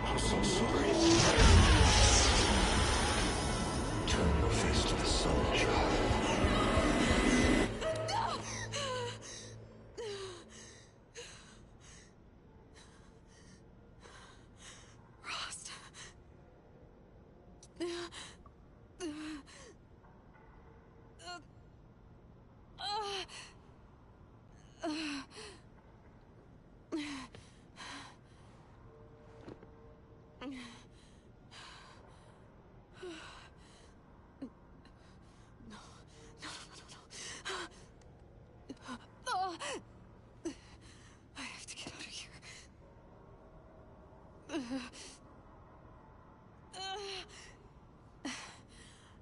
I'm so sorry. Turn your face to the sun, child. Rost. I have to get out of here.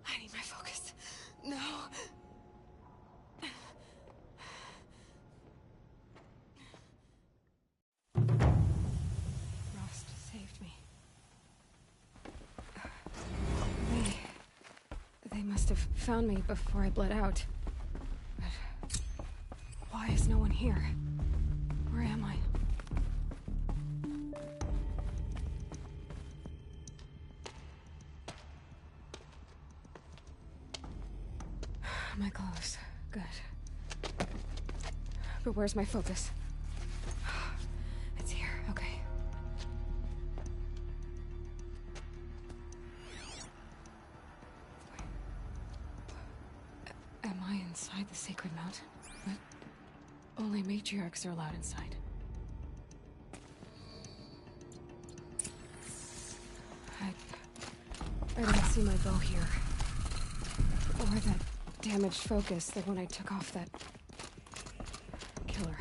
I need my focus. No. Rost saved me. They must have found me before I bled out. But why is no one here? Where am I? My clothes. Good. But where's my focus? It's here. Okay. Am I inside the Sacred Mountain? But only matriarchs are allowed inside. I didn't see my bow here. Or that damaged focus, the one I took off that killer.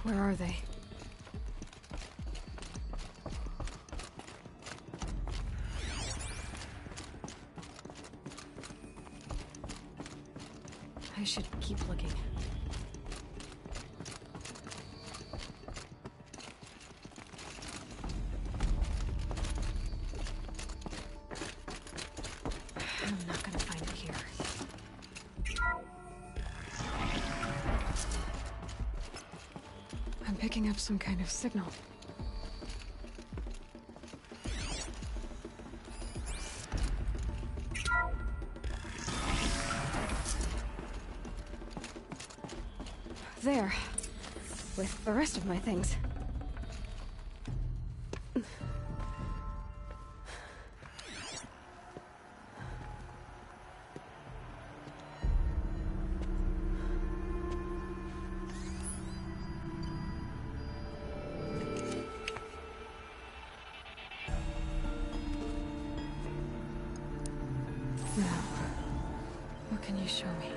Where are they? I should keep looking. I'm not gonna find it here. I'm picking up some kind of signal. There. With the rest of my things. What can you show me?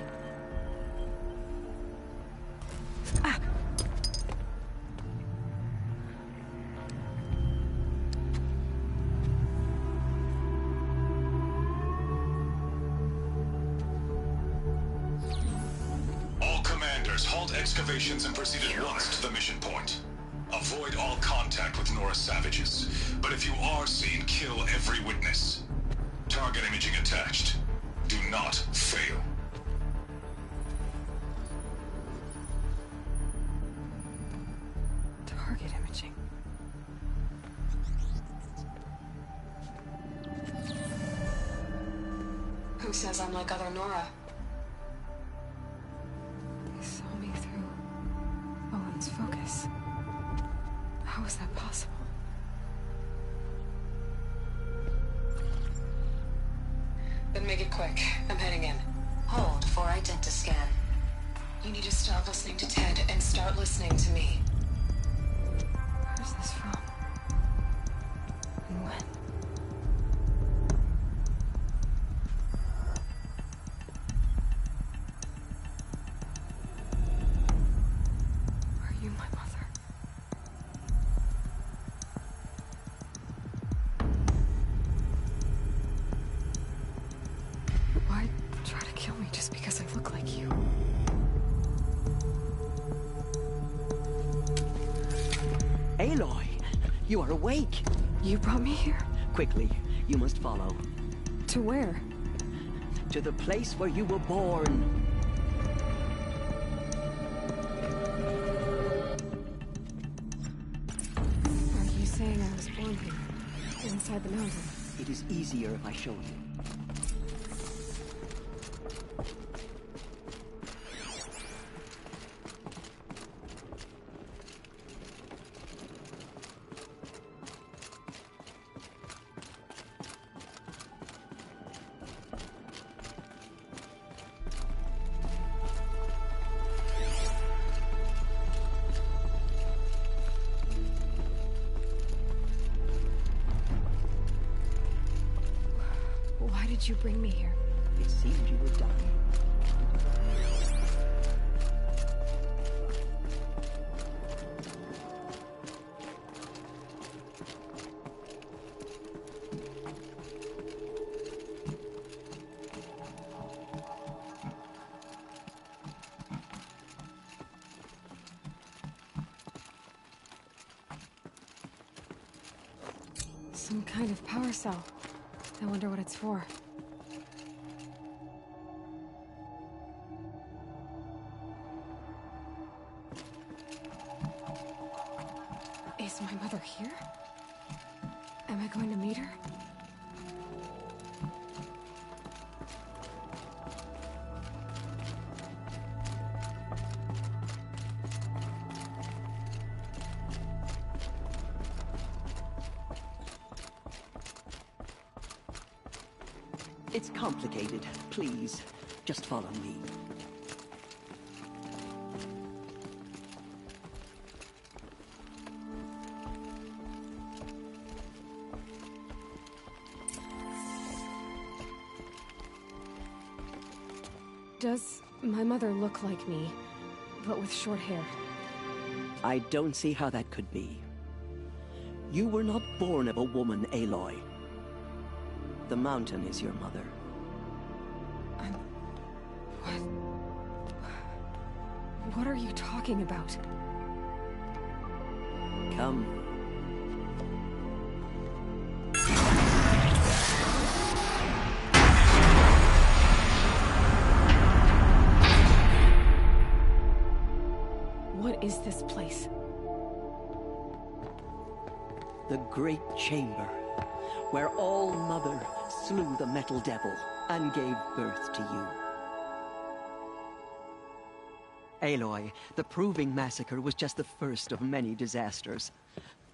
All commanders, halt excavations and proceed at once to the mission point. Avoid all contact with Nora savages, but if you are seen, kill every witness. Target imaging attached. Do not fail. Target imaging. Who says I'm like other Nora? They saw me through Owen's focus. How is that possible? Then make it quick. I'm heading in. Hold for identiscan. You need to stop listening to Ted and start listening to me. Where's this from? And when? Are you my mother? Why try to kill me just because I look like you? Aloy, you are awake. You brought me here? Quickly, you must follow. To where? To the place where you were born. Are you saying I was born here? Inside the mountain? It is easier if I show you. Why did you bring me here? It seemed you were dying. Some kind of power cell. I wonder what it's for. Is my mother here? Am I going to meet her? It's complicated. Please, just follow me. Does my mother look like me, but with short hair? I don't see how that could be. You were not born of a woman, Aloy. The mountain is your mother. What are you talking about? Come. What is this place? The Great Chamber, where All-Mother slew the Metal Devil and gave birth to you. Aloy, the Proving Massacre was just the first of many disasters.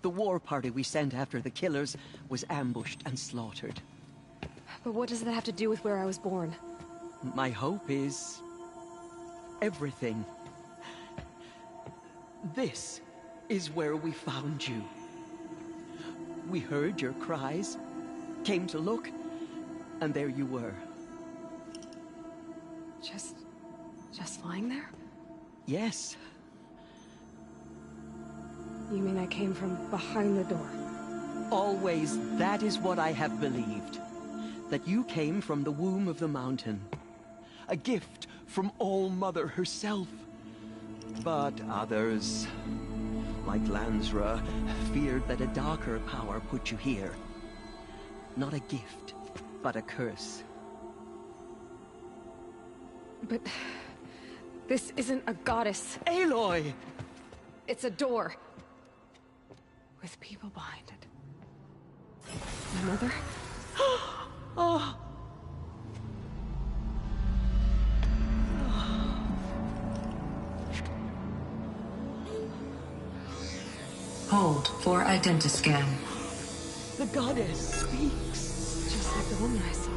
The war party we sent after the killers was ambushed and slaughtered. But what does that have to do with where I was born? My hope is... everything. This is where we found you. We heard your cries, came to look, and there you were. Just lying there? Yes. You mean I came from behind the door? Always, that is what I have believed. That you came from the womb of the mountain. A gift from All-Mother herself. But others, like Lansra, feared that a darker power put you here. Not a gift, but a curse. But this isn't a goddess. Aloy! It's a door. With people behind it. My mother? Oh! Hold for identiscan. The goddess speaks. Just like the woman I saw.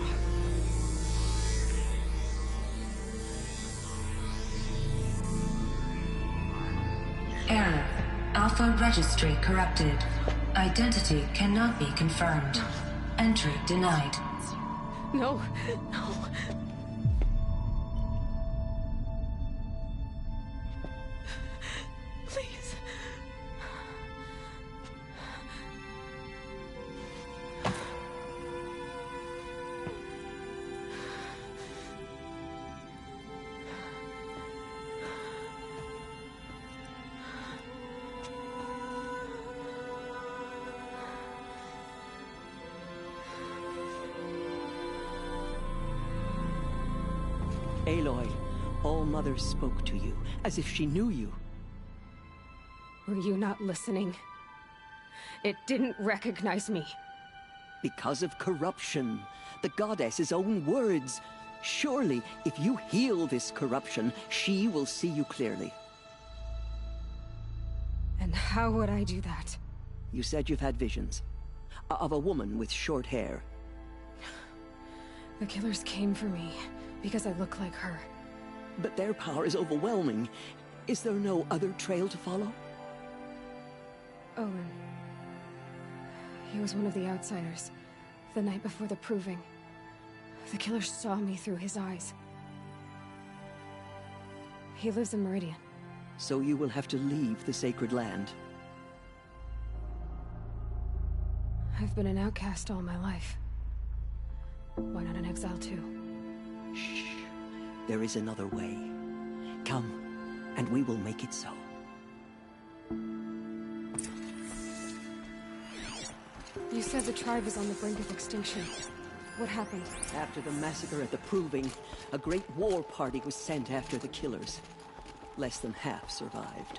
Error. Alpha registry corrupted. Identity cannot be confirmed. Entry denied. No, no. Please. Aloy, All-Mother spoke to you, as if she knew you. Were you not listening? It didn't recognize me. Because of corruption. The goddess's own words. Surely, if you heal this corruption, she will see you clearly. And how would I do that? You said you've had visions. Of a woman with short hair. The killers came for me. Because I look like her. But their power is overwhelming. Is there no other trail to follow? Owen. He was one of the outsiders. The night before the proving. The killer saw me through his eyes. He lives in Meridian. So you will have to leave the sacred land. I've been an outcast all my life. Why not an exile too? Shh. There is another way. Come, and we will make it so. You said the tribe is on the brink of extinction. What happened? After the massacre at the Proving, a great war party was sent after the killers. Less than half survived.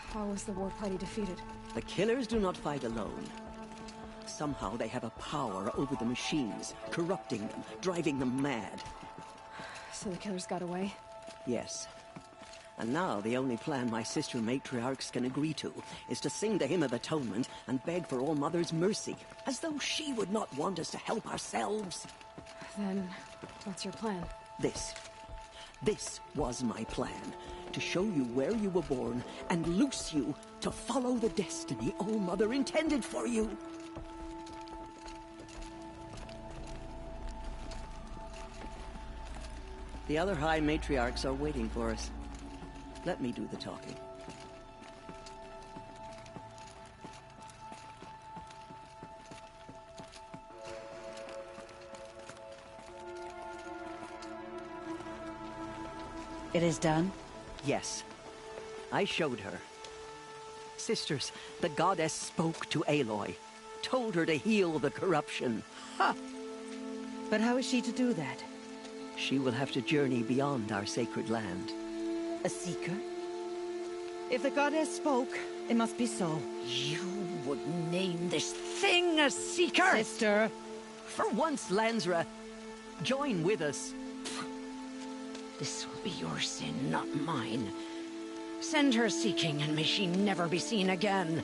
How was the war party defeated? The killers do not fight alone. Somehow they have a power over the machines, corrupting them, driving them mad. So the killers got away? Yes. And now the only plan my sister matriarchs can agree to is to sing the Hymn of Atonement and beg for All-Mother's mercy, as though she would not want us to help ourselves. Then, what's your plan? This was my plan. To show you where you were born and loose you to follow the destiny All-Mother intended for you. The other High Matriarchs are waiting for us. Let me do the talking. It is done? Yes. I showed her. Sisters, the goddess spoke to Aloy. Told her to heal the corruption. Ha! But how is she to do that? She will have to journey beyond our sacred land. A seeker? If the goddess spoke, it must be so. You would name this thing a seeker? Sister! For once, Lansra, join with us. This will be your sin, not mine. Send her seeking, and may she never be seen again.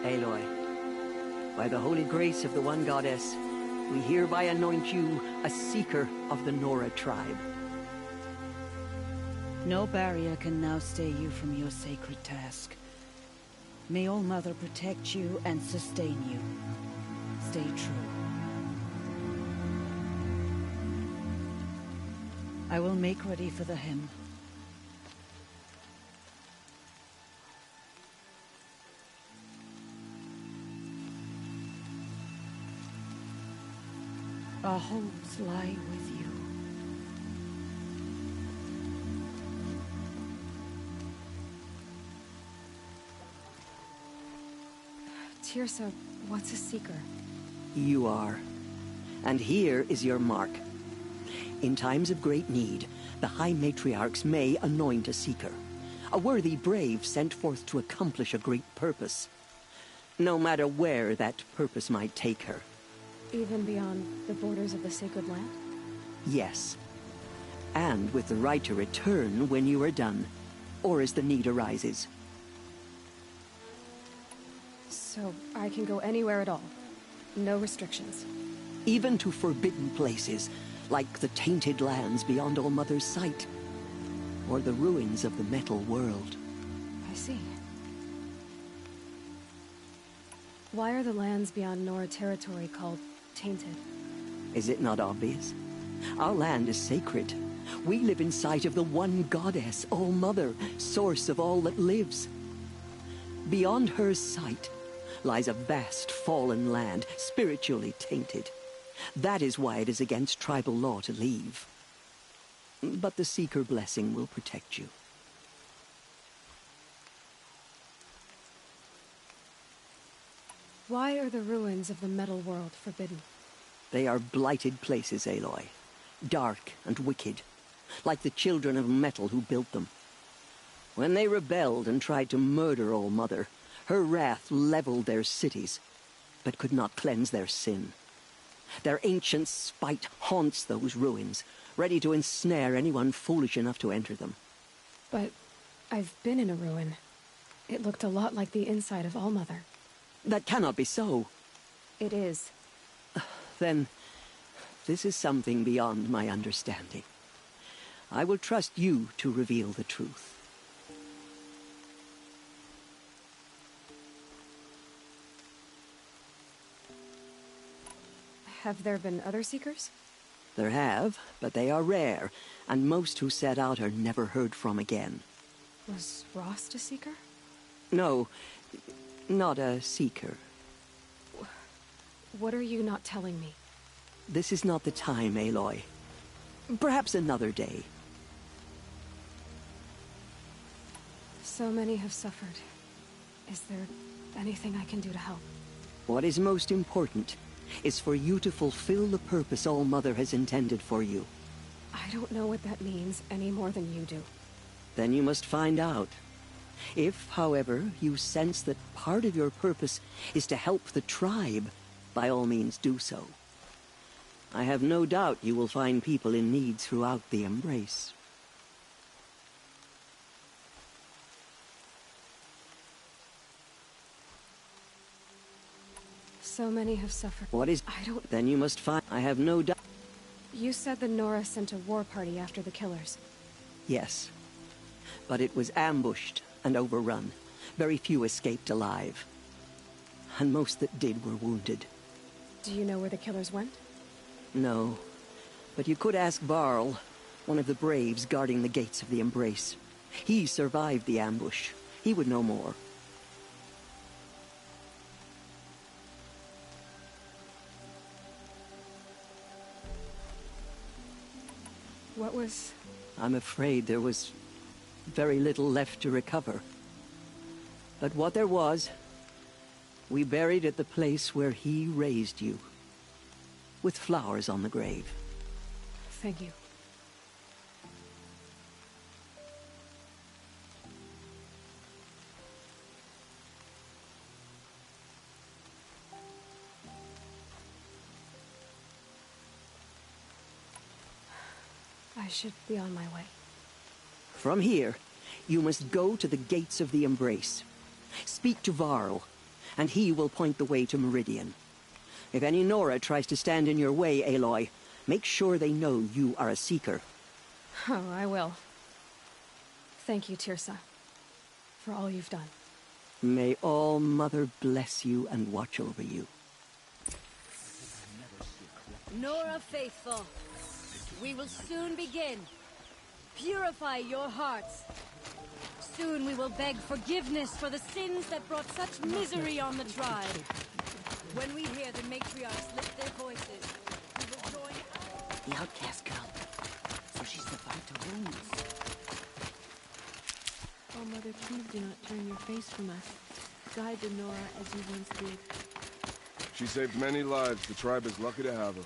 Aloy, by the holy grace of the One Goddess, we hereby anoint you a Seeker of the Nora tribe. No barrier can now stay you from your sacred task. May All Mother protect you and sustain you. Stay true. I will make ready for the hymn. Our hopes lie with you. Teersa, what's a Seeker? You are. And here is your mark. In times of great need, the High Matriarchs may anoint a Seeker. A worthy brave sent forth to accomplish a great purpose. No matter where that purpose might take her. Even beyond the borders of the Sacred Land? Yes. And with the right to return when you are done, or as the need arises. So I can go anywhere at all? No restrictions? Even to forbidden places, like the tainted lands beyond All Mother's sight. Or the ruins of the Metal World. I see. Why are the lands beyond Nora territory called tainted? Is it not obvious? Our land is sacred. We live in sight of the one goddess, All Mother, source of all that lives. Beyond her sight lies a vast fallen land, spiritually tainted. That is why it is against tribal law to leave. But the Seeker blessing will protect you. Why are the ruins of the Metal World forbidden? They are blighted places, Aloy. Dark and wicked, like the children of metal who built them. When they rebelled and tried to murder All Mother, her wrath leveled their cities, but could not cleanse their sin. Their ancient spite haunts those ruins, ready to ensnare anyone foolish enough to enter them. But I've been in a ruin. It looked a lot like the inside of All Mother. That cannot be so. It is. Then, this is something beyond my understanding. I will trust you to reveal the truth. Have there been other Seekers? There have, but they are rare, and most who set out are never heard from again. Was Rost a Seeker? No, not a Seeker. What are you not telling me? This is not the time, Aloy. Perhaps another day. So many have suffered. Is there anything I can do to help? What is most important is for you to fulfill the purpose All Mother has intended for you. I don't know what that means any more than you do. Then you must find out. If, however, you sense that part of your purpose is to help the tribe, by all means do so. I have no doubt you will find people in need throughout the Embrace. So many have suffered. What is... I don't... Then you must find... I have no doubt... You said the Nora sent a war party after the killers. Yes. But it was ambushed and overrun. Very few escaped alive. And most that did were wounded. Do you know where the killers went? No. But you could ask Varl, one of the braves guarding the gates of the Embrace. He survived the ambush. He would know more. What was... I'm afraid there was very little left to recover. But what there was, we buried at the place where he raised you, with flowers on the grave. Thank you. I should be on my way. From here, you must go to the gates of the Embrace. Speak to Varl, and he will point the way to Meridian. If any Nora tries to stand in your way, Aloy, make sure they know you are a Seeker. Oh, I will. Thank you, Teersa, for all you've done. May All Mother bless you and watch over you. Nora faithful, we will soon begin. Purify your hearts. Soon we will beg forgiveness for the sins that brought such misery on the tribe. When we hear the matriarchs lift their voices, we will join our... The outcast girl. So she's the fighter wounds. Oh, Mother, please do not turn your face from us. Guide the Nora as you once did. She saved many lives. The tribe is lucky to have her.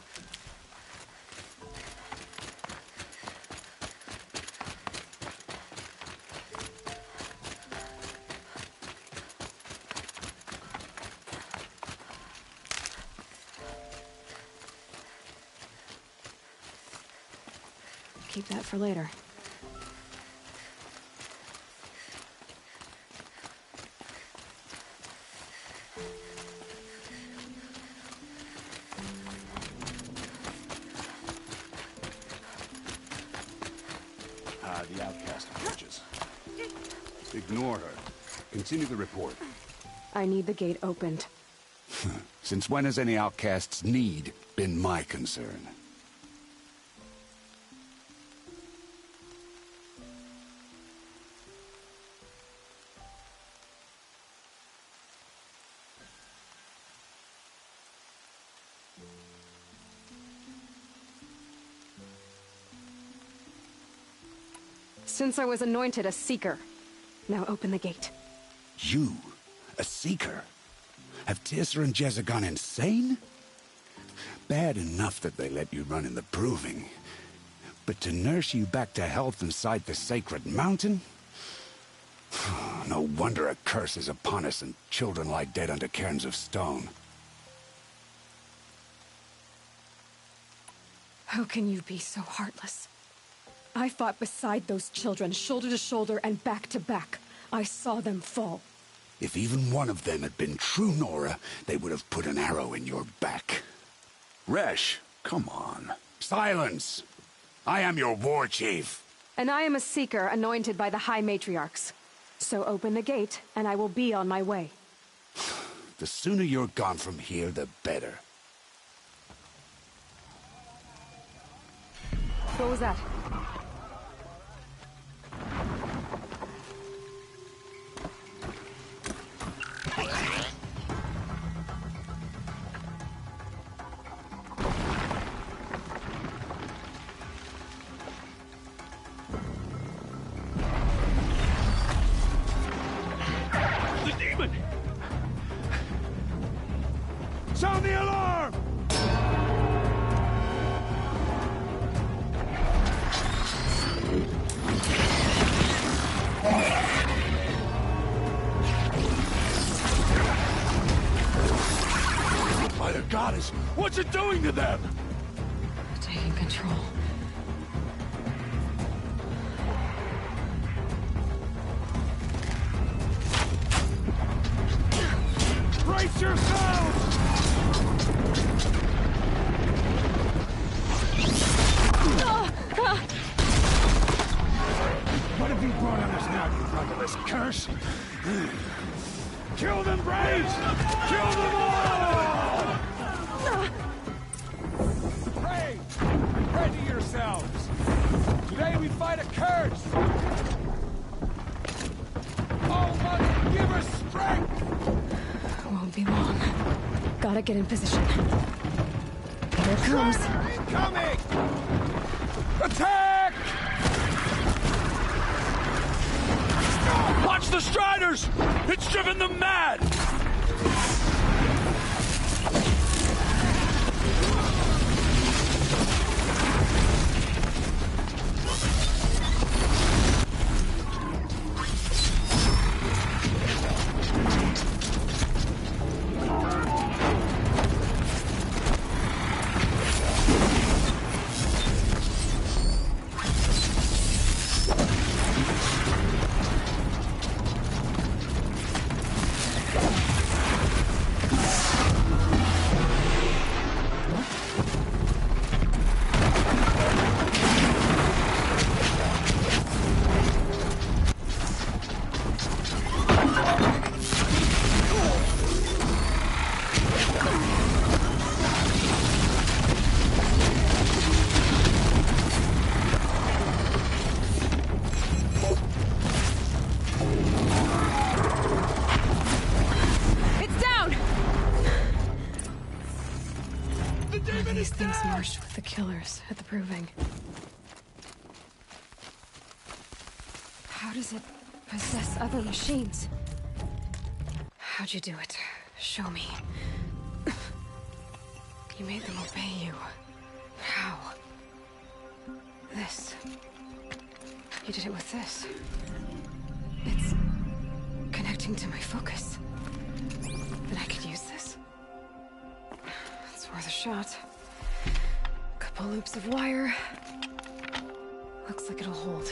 Keep that for later. The outcast approaches. Ignore her. Continue the report. I need the gate opened. Since when has any outcast's need been my concern? Since I was anointed a Seeker, now open the gate. You? A Seeker? Have Teersa and Jezza gone insane? Bad enough that they let you run in the Proving. But to nurse you back to health inside the Sacred Mountain? No wonder a curse is upon us and children lie dead under cairns of stone. How can you be so heartless? I fought beside those children, shoulder to shoulder and back to back. I saw them fall. If even one of them had been true Nora, they would have put an arrow in your back. Resh, come on. Silence! I am your war chief. And I am a Seeker anointed by the High Matriarchs. So open the gate, and I will be on my way. The sooner you're gone from here, the better. What was that? The demon! Sound the alarm! By the goddess, what's it doing to them? Taking control. Brace yourselves! What have you brought on us now, you brotherless curse? Kill them, Braves! Kill them all! Braves, ready yourselves! Today we fight a curse! Oh, Mother, give us strength! Won't be long. Gotta get in position. Here it comes. Incoming! Attack! Watch the Striders! It's driven them mad! killers at the Proving. How does it possess other machines? How'd you do it? Show me. You made them obey you. How? This. You did it with this. It's connecting to my focus. Then I could use this. It's worth a shot. Couple loops of wire. Looks like it'll hold.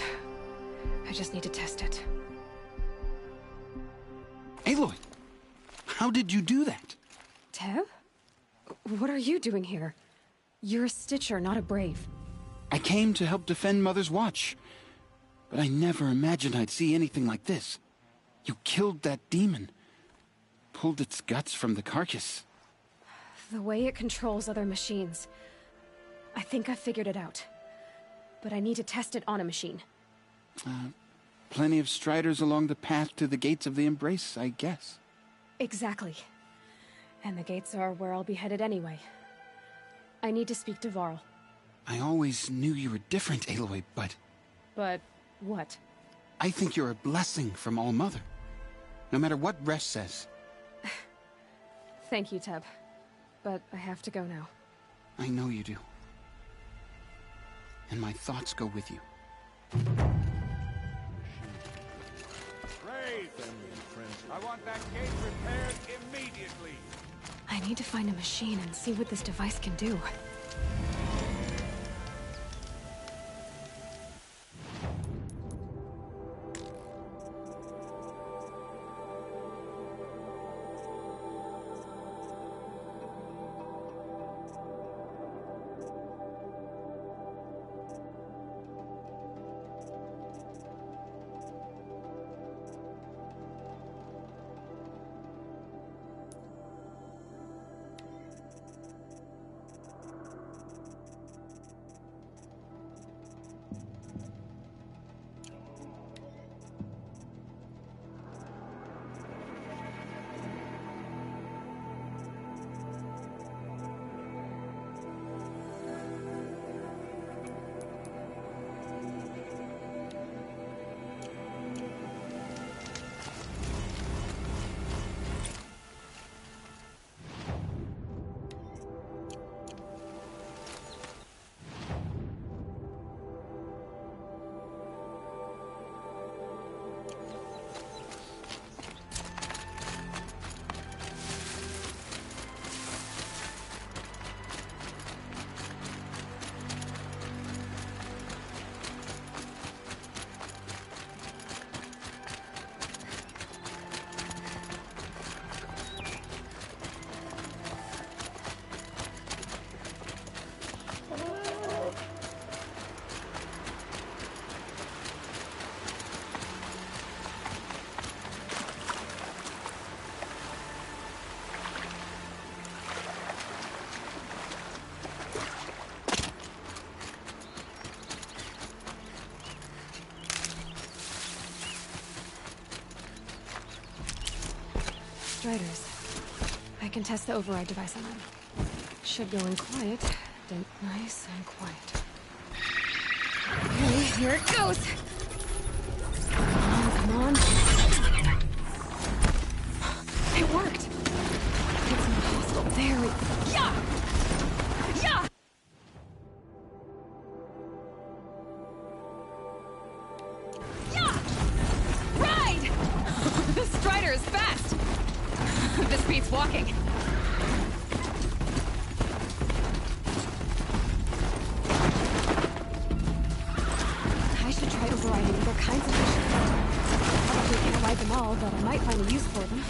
I just need to test it. Aloy! How did you do that? Tev? What are you doing here? You're a Stitcher, not a Brave. I came to help defend Mother's Watch. But I never imagined I'd see anything like this. You killed that demon. Pulled its guts from the carcass. The way it controls other machines. I think I figured it out. But I need to test it on a machine. Plenty of Striders along the path to the gates of the Embrace, I guess. Exactly. And the gates are where I'll be headed anyway. I need to speak to Varl. I always knew you were different, Aloy, but... But what? I think you're a blessing from All-Mother. No matter what Resh says. Thank you, Teb. But I have to go now. I know you do. And my thoughts go with you. Brave! I want that gate repaired immediately. I need to find a machine and see what this device can do. Striders. I can test the override device on them. Should go in quiet. Then nice and quiet. Okay, here it goes! Come on. It worked! It's impossible. There we... Yeah! Yeah! Yeah! Ride! This Strider is fast! This beats walking. I should try overriding other kinds of missions. Probably can't ride them all, but I might find a use for them.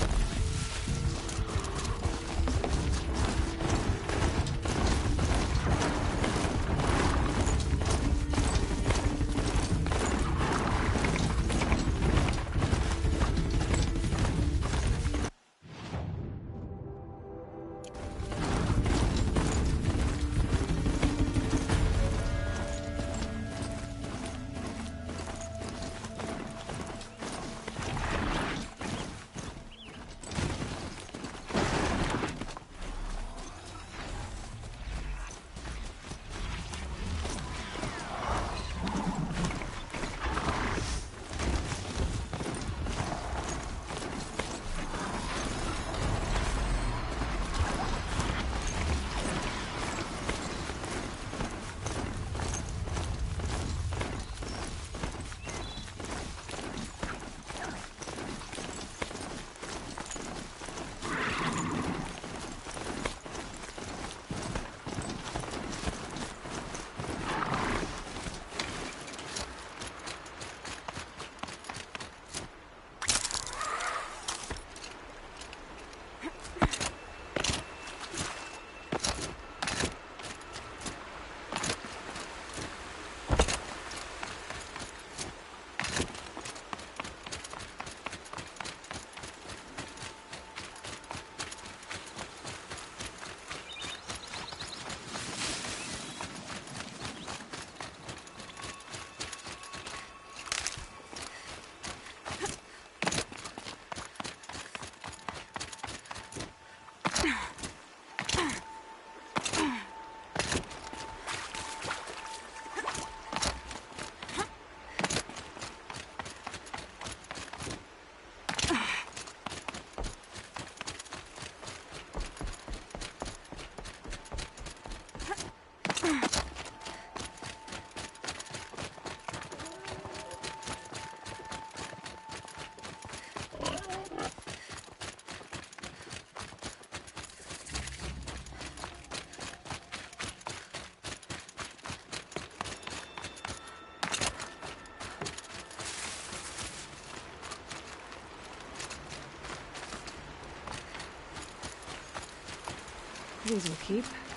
These will keep.